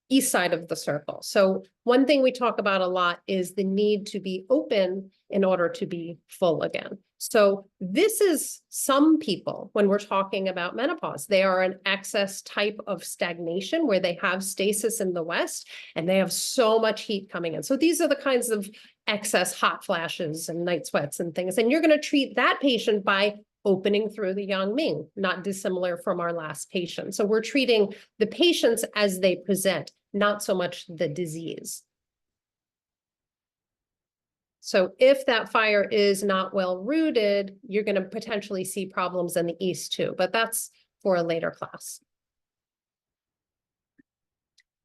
east side of the circle. So one thing we talk about a lot is the need to be open in order to be full again. So this is some people, when we're talking about menopause, they are an excess type of stagnation where they have stasis in the West and they have so much heat coming in. So these are the kinds of excess hot flashes and night sweats and things. And you're going to treat that patient by opening through the Yang Ming, not dissimilar from our last patient. So we're treating the patients as they present, not so much the disease. So if that fire is not well rooted, you're going to potentially see problems in the east too, but that's for a later class.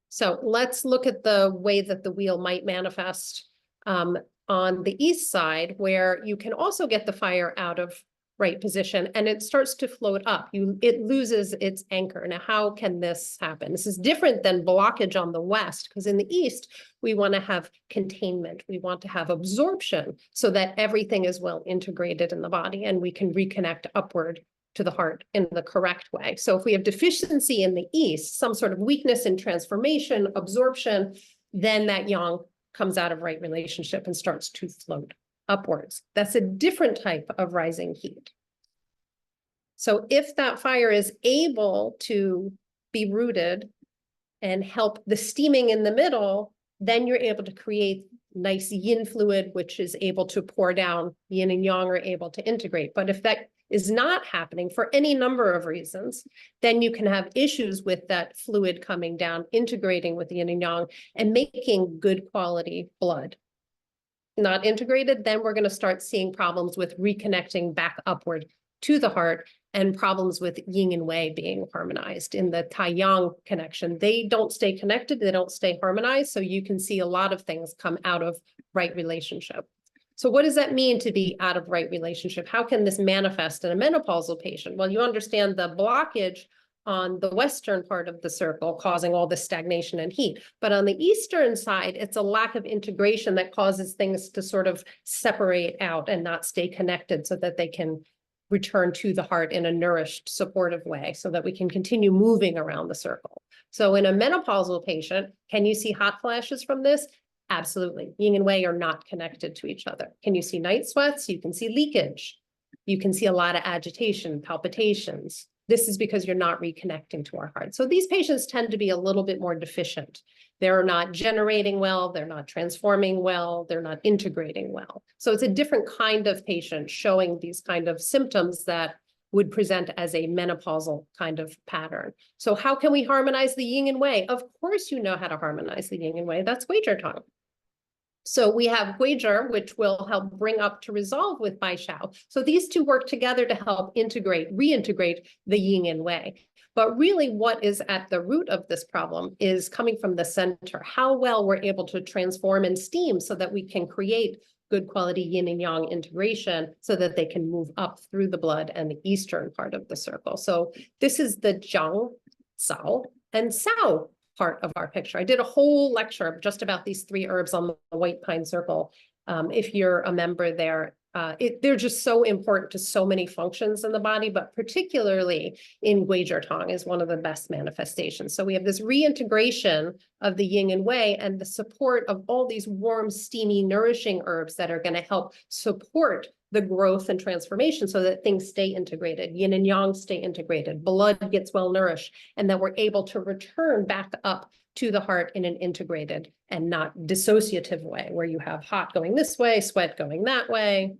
So let's look at the way that the wheel might manifest on the east side, where you can also get the fire out of right position and it starts to float up. It loses its anchor. Now, how can this happen? This is different than blockage on the west, because in the east, we want to have containment. We want to have absorption so that everything is well integrated in the body and we can reconnect upward to the heart in the correct way. So if we have deficiency in the east, some sort of weakness in transformation, absorption, then that yang comes out of right relationship and starts to float upwards. That's a different type of rising heat. So if that fire is able to be rooted and help the steaming in the middle, then you're able to create nice yin fluid, which is able to pour down. Yin and yang are able to integrate. But if that is not happening for any number of reasons, then you can have issues with that fluid coming down, integrating with yin and yang, and making good quality blood. Not integrated, then we're going to start seeing problems with reconnecting back upward to the heart and problems with yin and wei being harmonized in the tai-yang connection. They don't stay connected, they don't stay harmonized, so you can see a lot of things come out of right relationship. So what does that mean to be out of right relationship? How can this manifest in a menopausal patient? Well, you understand the blockage on the western part of the circle causing all the stagnation and heat. But on the eastern side, it's a lack of integration that causes things to sort of separate out and not stay connected so that they can return to the heart in a nourished, supportive way so that we can continue moving around the circle. So in a menopausal patient, can you see hot flashes from this? Absolutely. Yin and wei are not connected to each other. Can you see night sweats? You can see leakage. You can see a lot of agitation, palpitations. This is because you're not reconnecting to our heart. So these patients tend to be a little bit more deficient. They're not generating well, they're not transforming well, they're not integrating well. So it's a different kind of patient showing these kind of symptoms that would present as a menopausal kind of pattern. So how can we harmonize the yin and wei? Of course you know how to harmonize the yin and wei. That's Guizhi Tong. So we have Guizhi, which will help bring up to resolve with Bai Shao. So these two work together to help integrate, reintegrate the yin and wei. But really what is at the root of this problem is coming from the center, how well we're able to transform and steam so that we can create good quality yin and yang integration so that they can move up through the blood and the eastern part of the circle. So this is the Jiang, Sao, and Sao part of our picture. I did a whole lecture just about these three herbs on the white pine circle. If you're a member there, they're just so important to so many functions in the body, but particularly in Guizhi Tong is one of the best manifestations. So we have this reintegration of the yin and wei and the support of all these warm, steamy, nourishing herbs that are going to help support the growth and transformation so that things stay integrated, yin and yang stay integrated, blood gets well nourished, and that we're able to return back up to the heart in an integrated and not dissociative way, where you have hot going this way, sweat going that way.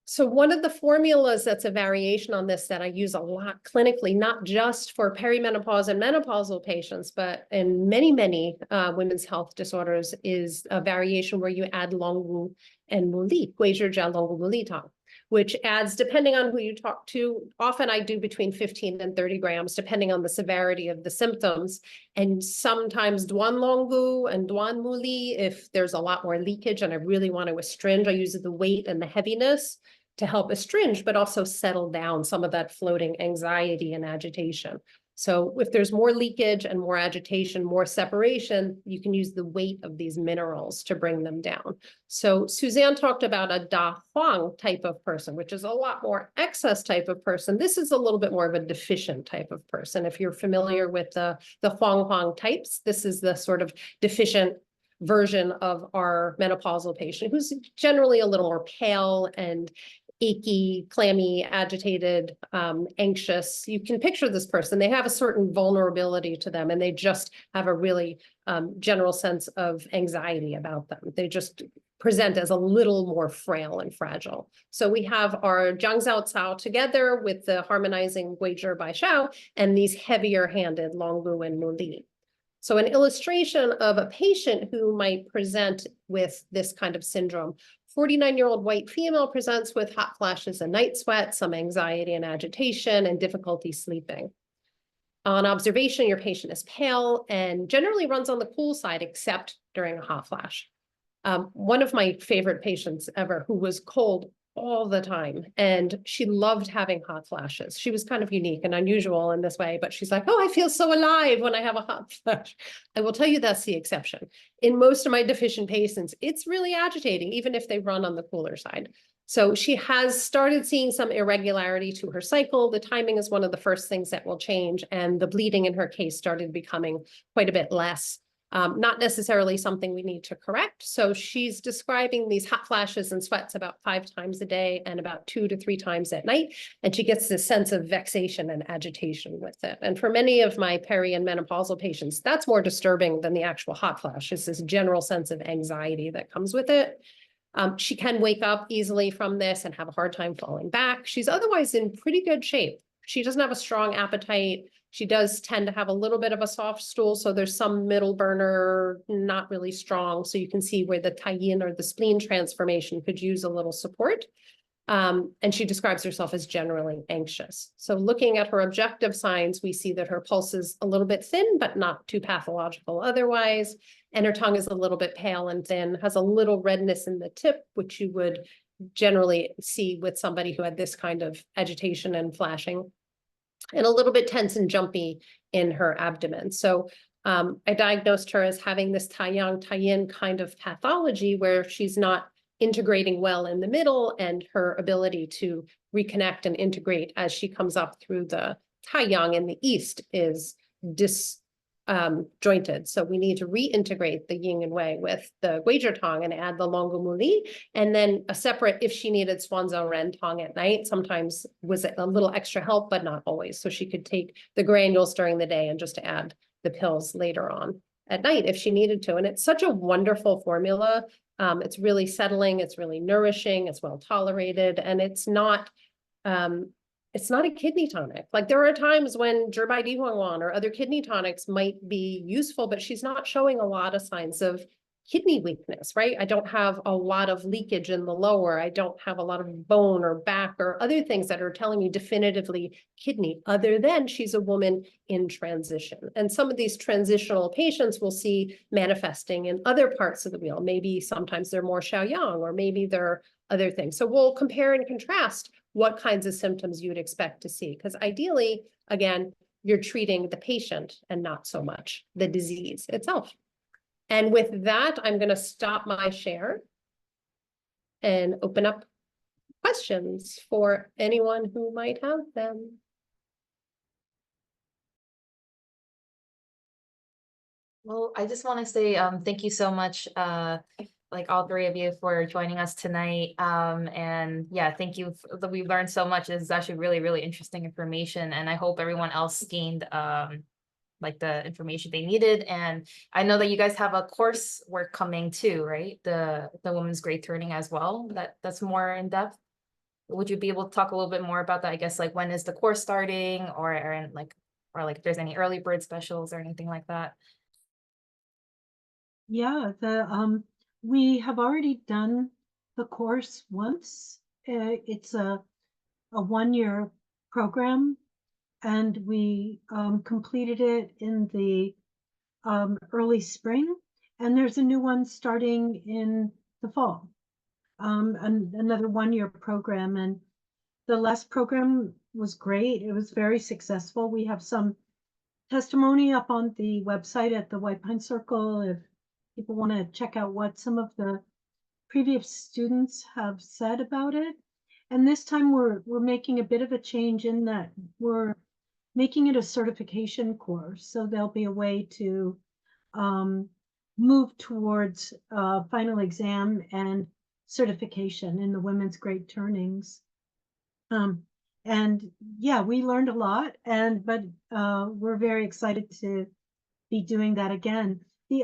So one of the formulas that's a variation on this that I use a lot clinically, not just for perimenopause and menopausal patients, but in many, many women's health disorders, is a variation where you add Longwu and Muli, Guizhi Jia Longwu Muli Tang, which adds, depending on who you talk to, often I do between 15 and 30 grams, depending on the severity of the symptoms, and sometimes Duan Longwu and Duan Muli, if there's a lot more leakage and I really want to astringe, I use the weight and the heaviness to help astringe, but also settle down some of that floating anxiety and agitation. So if there's more leakage and more agitation, more separation, you can use the weight of these minerals to bring them down. So Suzanne talked about a Da Huang type of person, which is a lot more excess type of person. This is a little bit more of a deficient type of person. If you're familiar with the Huang types, this is the sort of deficient version of our menopausal patient who's generally a little more pale and achy, clammy, agitated, anxious. You can picture this person. They have a certain vulnerability to them, and they just have a really general sense of anxiety about them. They just present as a little more frail and fragile. So we have our Jiang Zhao Cao together with the harmonizing Guizhi Bai Shao and these heavier handed Longwu and Muli. So an illustration of a patient who might present with this kind of syndrome. 49-year-old white female presents with hot flashes and night sweats, some anxiety and agitation, and difficulty sleeping. On observation, your patient is pale and generally runs on the cool side, except during a hot flash. One of my favorite patients ever who was cold all the time, and she loved having hot flashes. She was kind of unique and unusual in this way, but she's like, oh, I feel so alive when I have a hot flash. I will tell you that's the exception. In most of my deficient patients, it's really agitating, even if they run on the cooler side. So she has started seeing some irregularity to her cycle. The timing is one of the first things that will change, and the bleeding in her case started becoming quite a bit less. Not necessarily something we need to correct. So she's describing these hot flashes and sweats about 5 times a day and about 2 to 3 times at night. And she gets this sense of vexation and agitation with it. And for many of my peri and menopausal patients, that's more disturbing than the actual hot flash. It's this general sense of anxiety that comes with it. She can wake up easily from this and have a hard time falling back. She's otherwise in pretty good shape. She doesn't have a strong appetite. She does tend to have a little bit of a soft stool, so there's some middle burner, not really strong. So you can see where the tie-in or the spleen transformation could use a little support. And she describes herself as generally anxious. So looking at her objective signs, we see that her pulse is a little bit thin, but not too pathological otherwise. And her tongue is a little bit pale and thin, has a little redness in the tip, which you would generally see with somebody who had this kind of agitation and flashing, and a little bit tense and jumpy in her abdomen. So I diagnosed her as having this tie-yang, tie-in kind of pathology where she's not integrating well in the middle, and her ability to reconnect and integrate as she comes up through the tai-yang in the east is disjointed. So we need to reintegrate the yin and wei with the Guizhi tong and add the Longomuli, and then a separate, if she needed Swanzhou Ren tong at night, sometimes was a little extra help, but not always. So she could take the granules during the day and just add the pills later on at night if she needed to. And it's such a wonderful formula. It's really settling, it's really nourishing, it's well tolerated, and it's not a kidney tonic. Like there are times when Zhibai Dihuangwan or other kidney tonics might be useful, but she's not showing a lot of signs of kidney weakness, right? I don't have a lot of leakage in the lower. I don't have a lot of bone or back or other things that are telling me definitively kidney, other than she's a woman in transition. And some of these transitional patients we'll see manifesting in other parts of the wheel. Maybe sometimes they're more Xiaoyang, or maybe they're other things. So we'll compare and contrast what kinds of symptoms you'd expect to see. Because ideally, again, you're treating the patient and not so much the disease itself. And with that, I'm going to stop my share and open up questions for anyone who might have them. Well, I just want to say thank you so much, like all 3 of you, for joining us tonight. And yeah, thank you. We've learned so much. This is actually really, really interesting information, and I hope everyone else gained like the information they needed. And I know that you guys have a course work coming too, right? The women's great turning as well. That's more in depth. Would you be able to talk a little bit more about that? I guess like when is the course starting, or if there's any early bird specials or anything like that? Yeah, we have already done the course once. It's a 1-year program, and we completed it in the early spring, and there's a new one starting in the fall, another 1-year program. And the last program was great. It was very successful. We have some testimony up on the website at the White Pine Circle if people want to check out what some of the previous students have said about it. And this time we're making a bit of a change in that we're making it a certification course. So there'll be a way to move towards final exam and certification in the women's great turnings. And yeah, we learned a lot, but we're very excited to be doing that again.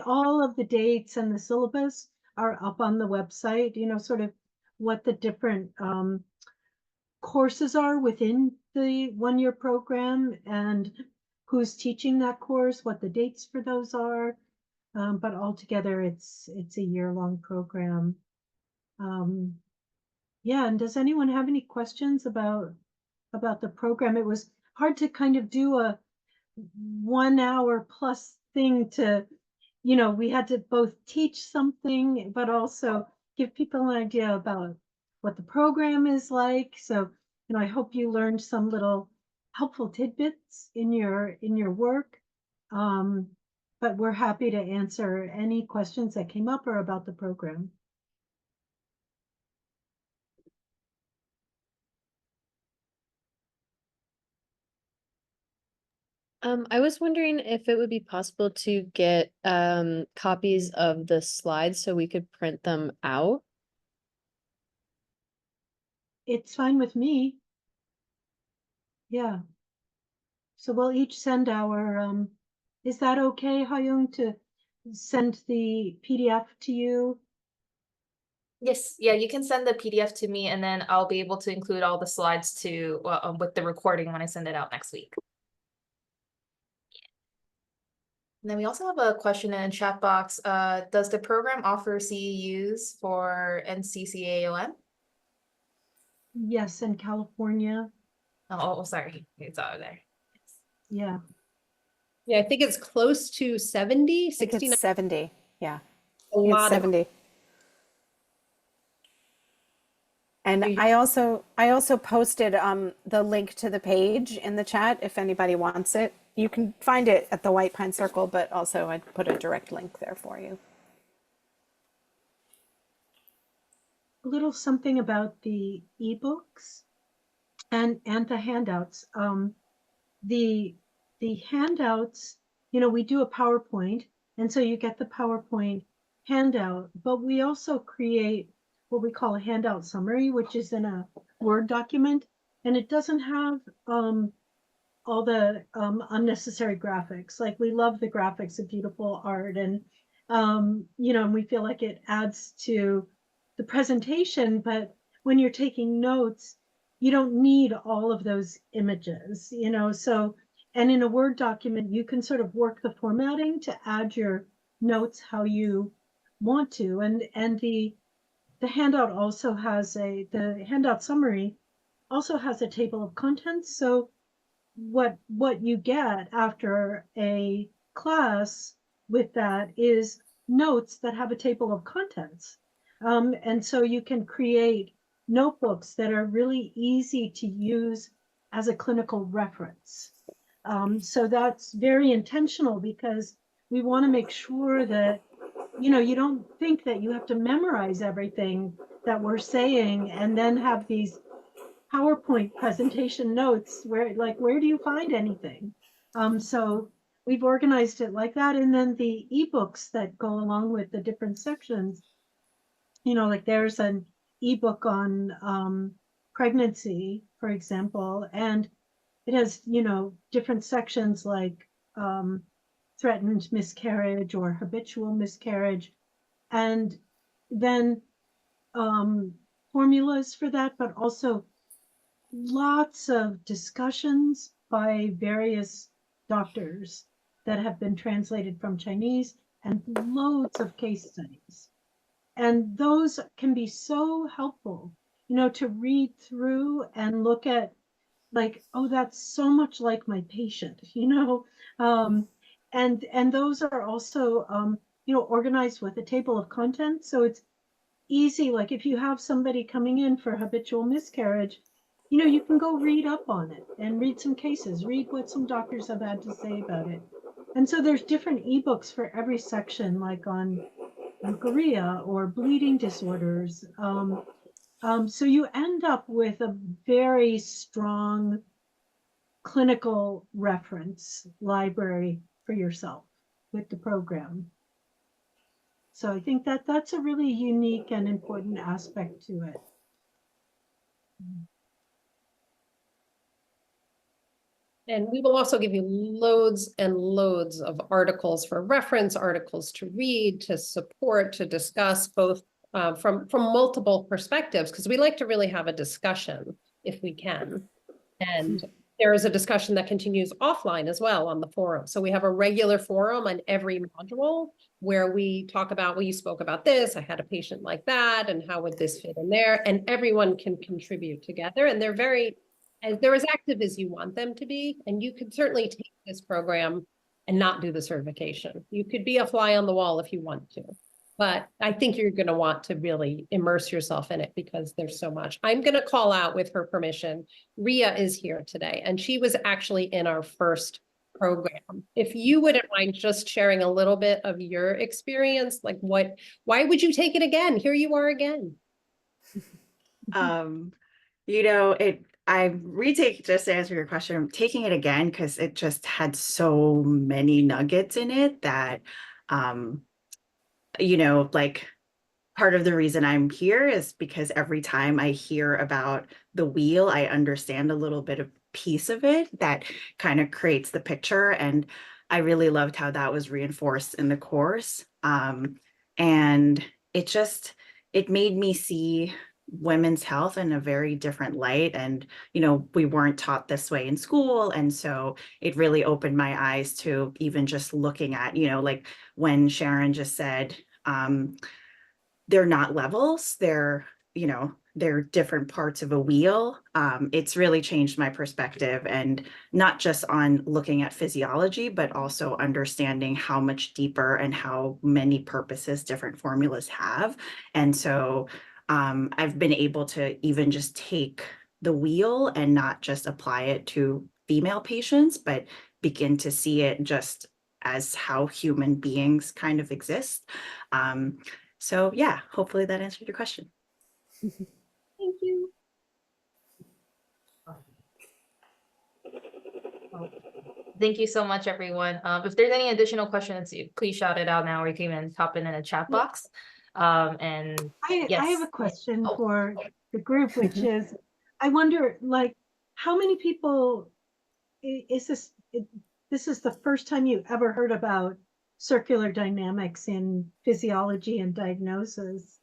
All of the dates and the syllabus are up on the website, sort of what the different courses are within the 1-year program. And who's teaching that course, what the dates for those are. But altogether, it's a year-long program. Yeah, and does anyone have any questions about the program? It was hard to kind of do a 1 hour plus thing to, we had to both teach something, but also give people an idea about what the program is like. So, I hope you learned some little helpful tidbits in your work. But we're happy to answer any questions that came up or about the program. I was wondering if it would be possible to get copies of the slides so we could print them out. It's fine with me. Yeah. So we'll each send our, is that okay, Hayung, to send the PDF to you? Yes, yeah, you can send the PDF to me and then I'll be able to include all the slides to with the recording when I send it out next week. And then we also have a question in the chat box. Does the program offer CEUs for NCCAOM? Yes, in California. Oh, sorry, it's out there. Yeah. Yeah, I think it's close to 70, I think 69. it's 70. Yeah, A it's lot of 70. And You- I also posted the link to the page in the chat if anybody wants it. You can find it at the White Pine Circle, but also I put a direct link there for you. A little something about the ebooks and the handouts. The handouts, we do a PowerPoint, and so you get the PowerPoint handout, but we also create what we call a handout summary, which is in a Word document, and it doesn't have all the unnecessary graphics. Like, we love the graphics of beautiful art, and and we feel like it adds to the presentation, but when you're taking notes, you don't need all of those images, so, and in a Word document, you can sort of work the formatting to add your notes how you want to. And the handout also has the handout summary also has a table of contents. So what you get after a class with that is notes that have a table of contents. And so you can create notebooks that are really easy to use as a clinical reference. So that's very intentional because we want to make sure that, you don't think that you have to memorize everything that we're saying and then have these PowerPoint presentation notes where do you find anything? So we've organized it like that. And then the ebooks that go along with the different sections, like there's an ebook on pregnancy, for example, and it has, different sections like threatened miscarriage or habitual miscarriage, and then formulas for that, but also lots of discussions by various doctors that have been translated from Chinese and loads of case studies. And those can be so helpful, to read through and look at like, oh, that's so much like my patient, and those are also, organized with a table of contents. So it's easy. Like if you have somebody coming in for habitual miscarriage, you can go read up on it and read some cases, read what some doctors have had to say about it. And so there's different ebooks for every section, like on leukorrhea or bleeding disorders. So you end up with a very strong clinical reference library for yourself with the program. So I think that that's a really unique and important aspect to it. And we will also give you loads and loads of articles for reference, articles to read, to support, to discuss, both from multiple perspectives, because we like to really have a discussion if we can. And there is a discussion that continues offline as well on the forum. So we have a regular forum on every module where we talk about, well, you spoke about this, I had a patient like that, and how would this fit in there? And everyone can contribute together, and they're as active as you want them to be. And you could certainly take this program and not do the certification. You could be a fly on the wall if you want to. But I think you're going to want to really immerse yourself in it because there's so much. I'm going to call out, with her permission, Ria is here today, and she was actually in our first program. If you wouldn't mind just sharing a little bit of your experience, like why would you take it again? Here you are again. I retake, just to answer your question, I'm taking it again because it just had so many nuggets in it that, like, part of the reason I'm here is because every time I hear about the wheel, I understand a little bit of piece of it that kind of creates the picture. And I really loved how that was reinforced in the course. And it made me see women's health in a very different light. And, we weren't taught this way in school. And so it really opened my eyes to even just looking at, like when Sharon just said, they're not levels, they're different parts of a wheel. It's really changed my perspective, and not just on looking at physiology, but also understanding how much deeper and how many purposes different formulas have. And so I've been able to even just take the wheel and not just apply it to female patients, but begin to see it just as how human beings kind of exist. So yeah, hopefully that answered your question. Thank you. Thank you so much, everyone. If there's any additional questions, please shout it out now, or you can even top it in a chat box. And I yes. have a question Oh. for the group, which is, I wonder, like, how many people is this? This is the first time you ever heard about circular dynamics in physiology and diagnosis.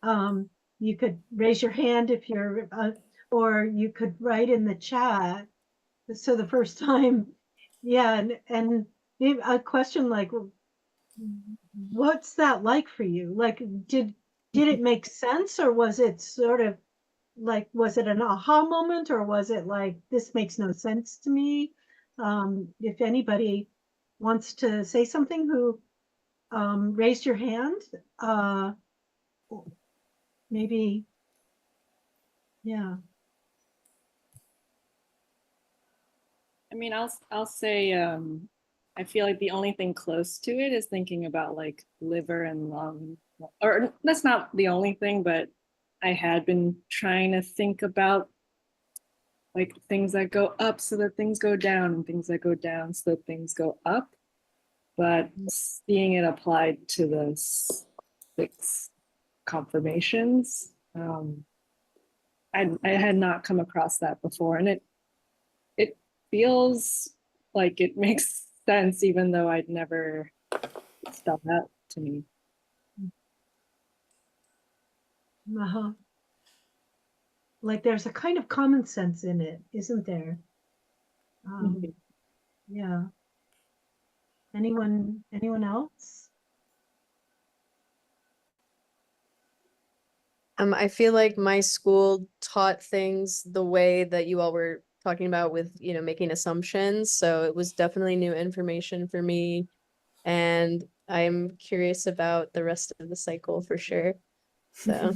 You could raise your hand if you're, or you could write in the chat. So the first time, yeah, and a question like, what's that like for you? Like, did it make sense, or was it sort of like, was it an aha moment, or was it like, this makes no sense to me? If anybody wants to say something, who raised your hand, maybe, yeah. I mean, I'll say I feel like the only thing close to it is thinking about like liver and lung, or that's not the only thing, but I had been trying to think about like things that go up so that things go down, and things that go down so that things go up. But seeing it applied to the 6 conformations, I had not come across that before, and it feels like it makes sense, even though I'd never felt that to me. Uh-huh. Like, there's a kind of common sense in it, isn't there? Yeah. Anyone else? I feel like my school taught things the way that you all were talking about, with, making assumptions. So it was definitely new information for me. And I'm curious about the rest of the cycle for sure. So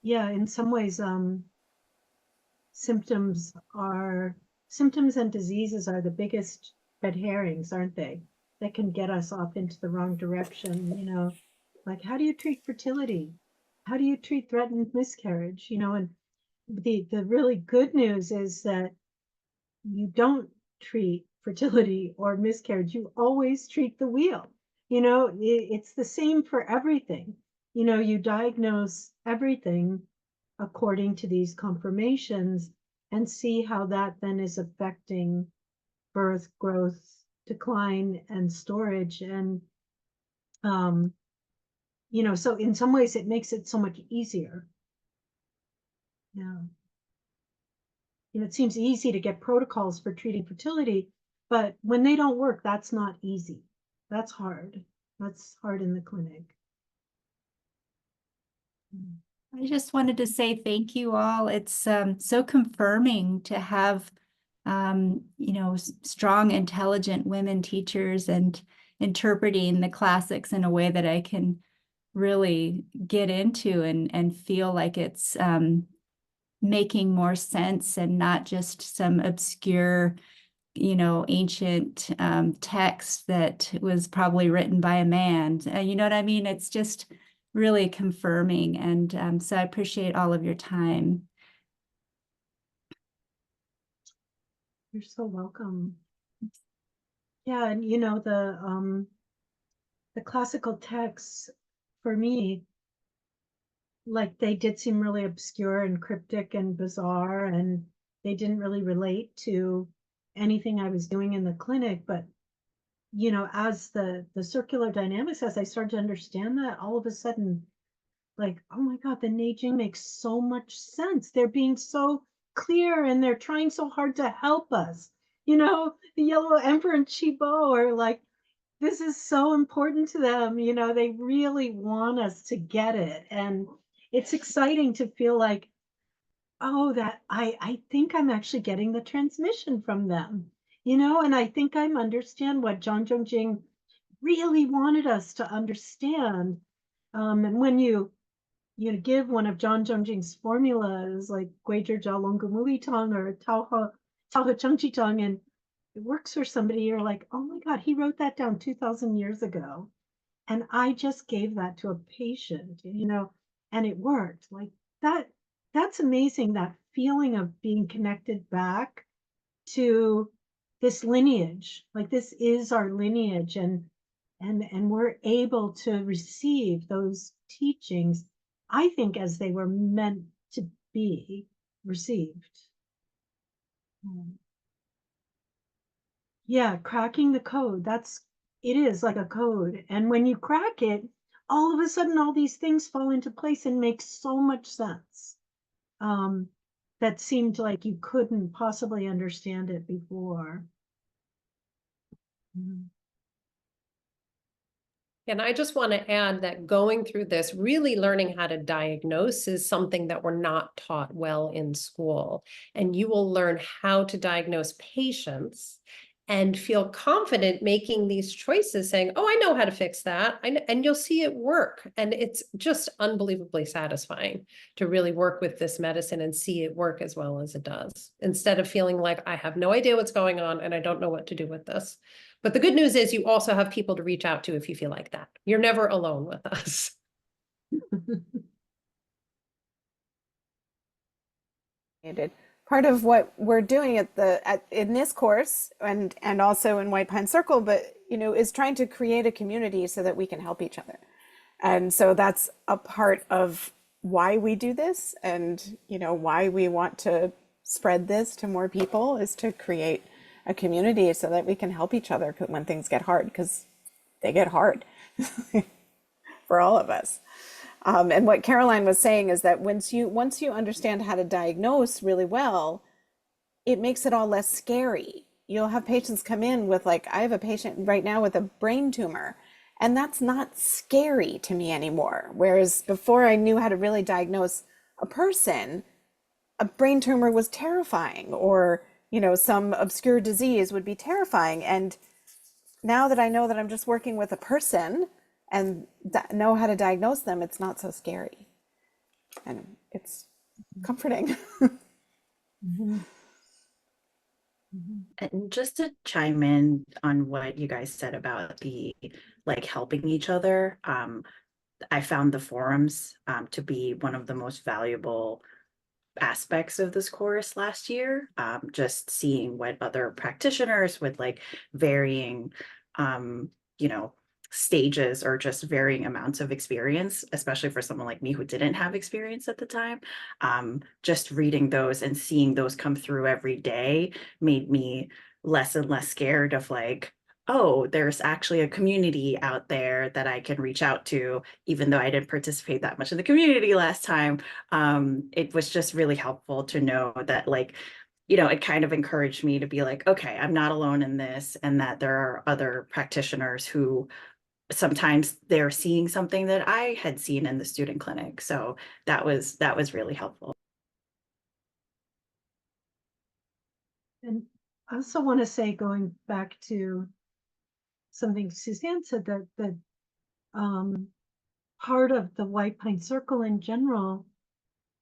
Yeah, in some ways, symptoms and diseases are the biggest red herrings, aren't they? That can get us off into the wrong direction, like, how do you treat fertility? How do you treat threatened miscarriage? And the really good news is that you don't treat fertility or miscarriage. You always treat the wheel. It's the same for everything. You diagnose everything according to these conformations and see how that then is affecting birth, growth, decline, and storage. And so in some ways it makes it so much easier. Yeah. it seems easy to get protocols for treating fertility, but when they don't work, that's not easy. That's hard. That's hard in the clinic. I just wanted to say thank you all. It's so confirming to have, strong, intelligent women teachers and interpreting the classics in a way that I can really get into and feel like it's making more sense and not just some obscure, ancient text that was probably written by a man. You know what I mean? It's just really confirming. And so I appreciate all of your time. You're so welcome. Yeah, and the classical texts for me, like they did seem really obscure and cryptic and bizarre, and they didn't really relate to anything I was doing in the clinic. But as the circular dynamics, as I started to understand that, all of a sudden, like, oh my God, the Neijing makes so much sense. They're being so clear and they're trying so hard to help us. The Yellow Emperor and Chibo are like, this is so important to them. They really want us to get it. And it's exciting to feel like, oh, that I think I'm actually getting the transmission from them, and I think I'm understand what Zhang Zhongjing really wanted us to understand. And when you give one of Zhang Zhongjing's formulas like Guizhi Zhao Longgu Tong or Tao He Chengqi Tong, and it works for somebody, you're like, oh my God, he wrote that down 2,000 years ago. And I just gave that to a patient, and it worked. Like that's amazing, that feeling of being connected back to this lineage. Like this is our lineage, and we're able to receive those teachings, I think, as they were meant to be received. Yeah, cracking the code. It is like a code. And when you crack it, all of a sudden, all these things fall into place and make so much sense. That seemed like you couldn't possibly understand it before. And I just want to add that going through this, really learning how to diagnose is something that we're not taught well in school. And you will learn how to diagnose patients and feel confident making these choices, saying, oh, I know how to fix that. And you'll see it work. And it's just unbelievably satisfying to really work with this medicine and see it work as well as it does, instead of feeling like I have no idea what's going on and I don't know what to do with this. But the good news is you also have people to reach out to if you feel like that. You're never alone with us. Part of what we're doing in this course and also in White Pine Circle, but is trying to create a community so that we can help each other. And so that's a part of why we do this, and why we want to spread this to more people, is to create a community so that we can help each other when things get hard, because they get hard for all of us. And what Caroline was saying is that once you understand how to diagnose really well, it makes it all less scary. You'll have patients come in with, like, I have a patient right now with a brain tumor, and that's not scary to me anymore. Whereas before I knew how to really diagnose a person, a brain tumor was terrifying, or some obscure disease would be terrifying. And now that I know that I'm just working with a person and know how to diagnose them, it's not so scary. And it's comforting. And just to chime in on what you guys said about the helping each other, I found the forums to be one of the most valuable aspects of this course last year. Just seeing what other practitioners with varying stages or just varying amounts of experience, especially for someone like me who didn't have experience at the time, just reading those and seeing those come through every day made me less and less scared of oh, there's actually a community out there that I can reach out to, even though I didn't participate that much in the community last time. It was just really helpful to know that it kind of encouraged me to be like, okay, I'm not alone in this, and that there are other practitioners who sometimes they're seeing something that I had seen in the student clinic. So that was really helpful. And I also want to say, going back to something Suzanne said, that part of the White Pine Circle in general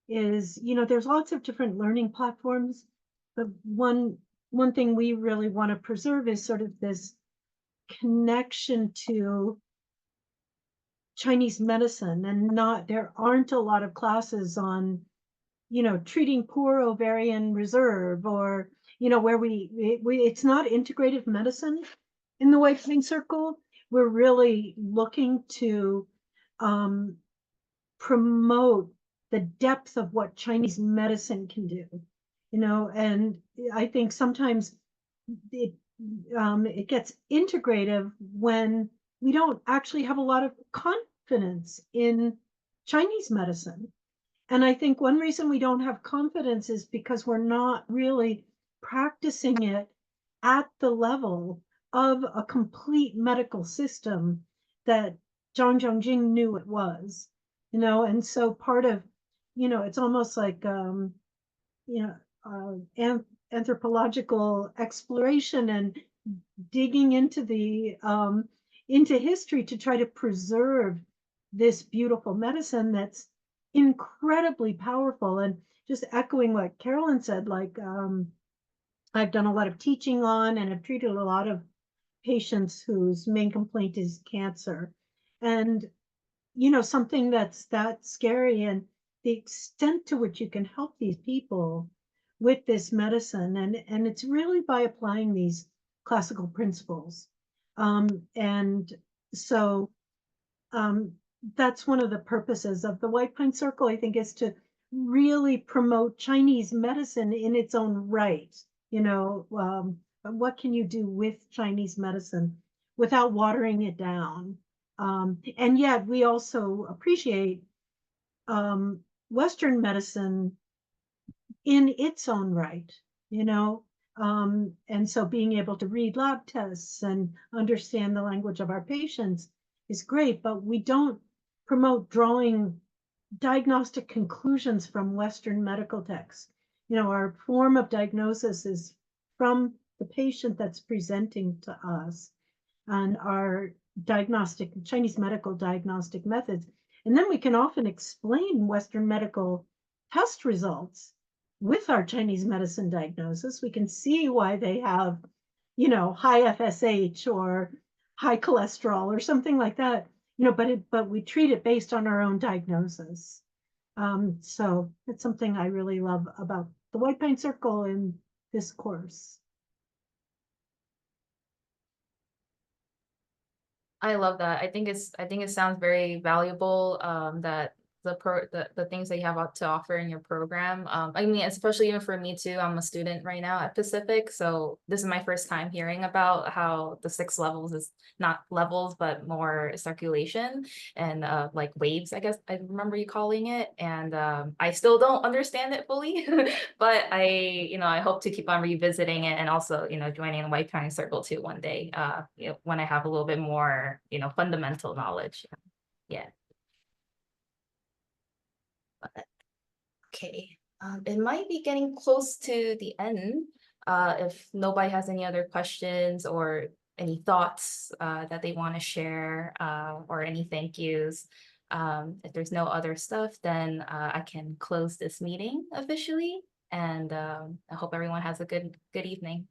is, there's lots of different learning platforms, but one thing we really want to preserve is sort of this connection to Chinese medicine, and there aren't a lot of classes on, treating poor ovarian reserve, or, where it's not integrative medicine in the White Pine Circle. We're really looking to promote the depth of what Chinese medicine can do, and I think sometimes it gets integrative when we don't actually have a lot of confidence in Chinese medicine. And I think one reason we don't have confidence is because we're not really practicing it at the level of a complete medical system that Zhang Zhongjing knew it was, and so part of, it's almost like, anthropological exploration and digging into history to try to preserve this beautiful medicine that's incredibly powerful. And just echoing what Carolyn said, like, I've done a lot of teaching on and have treated a lot of patients whose main complaint is cancer. And, something that's that scary, and the extent to which you can help these people with this medicine. And it's really by applying these classical principles. And so that's one of the purposes of the White Pine Circle, I think, is to really promote Chinese medicine in its own right. What can you do with Chinese medicine without watering it down? And yet we also appreciate Western medicine in its own right, and so being able to read lab tests and understand the language of our patients is great, but we don't promote drawing diagnostic conclusions from Western medical texts. Our form of diagnosis is from the patient that's presenting to us, and our Chinese medical diagnostic methods. And then we can often explain Western medical test results with our Chinese medicine diagnosis. We can see why they have, high FSH or high cholesterol or something like that, but we treat it based on our own diagnosis. So it's something I really love about the White Pine Circle in this course. I love that. I think it sounds very valuable, that the things that you have to offer in your program. I mean, especially even for me too, I'm a student right now at Pacific. So this is my first time hearing about how the 6 levels is not levels, but more circulation and like waves, I guess I remember you calling it. And I still don't understand it fully, but I hope to keep on revisiting it, and also, joining the White Pine Circle too one day, when I have a little bit more, fundamental knowledge. Yeah. Okay, it might be getting close to the end. If nobody has any other questions or any thoughts that they want to share, or any thank yous, if there's no other stuff, then I can close this meeting officially. And I hope everyone has a good evening.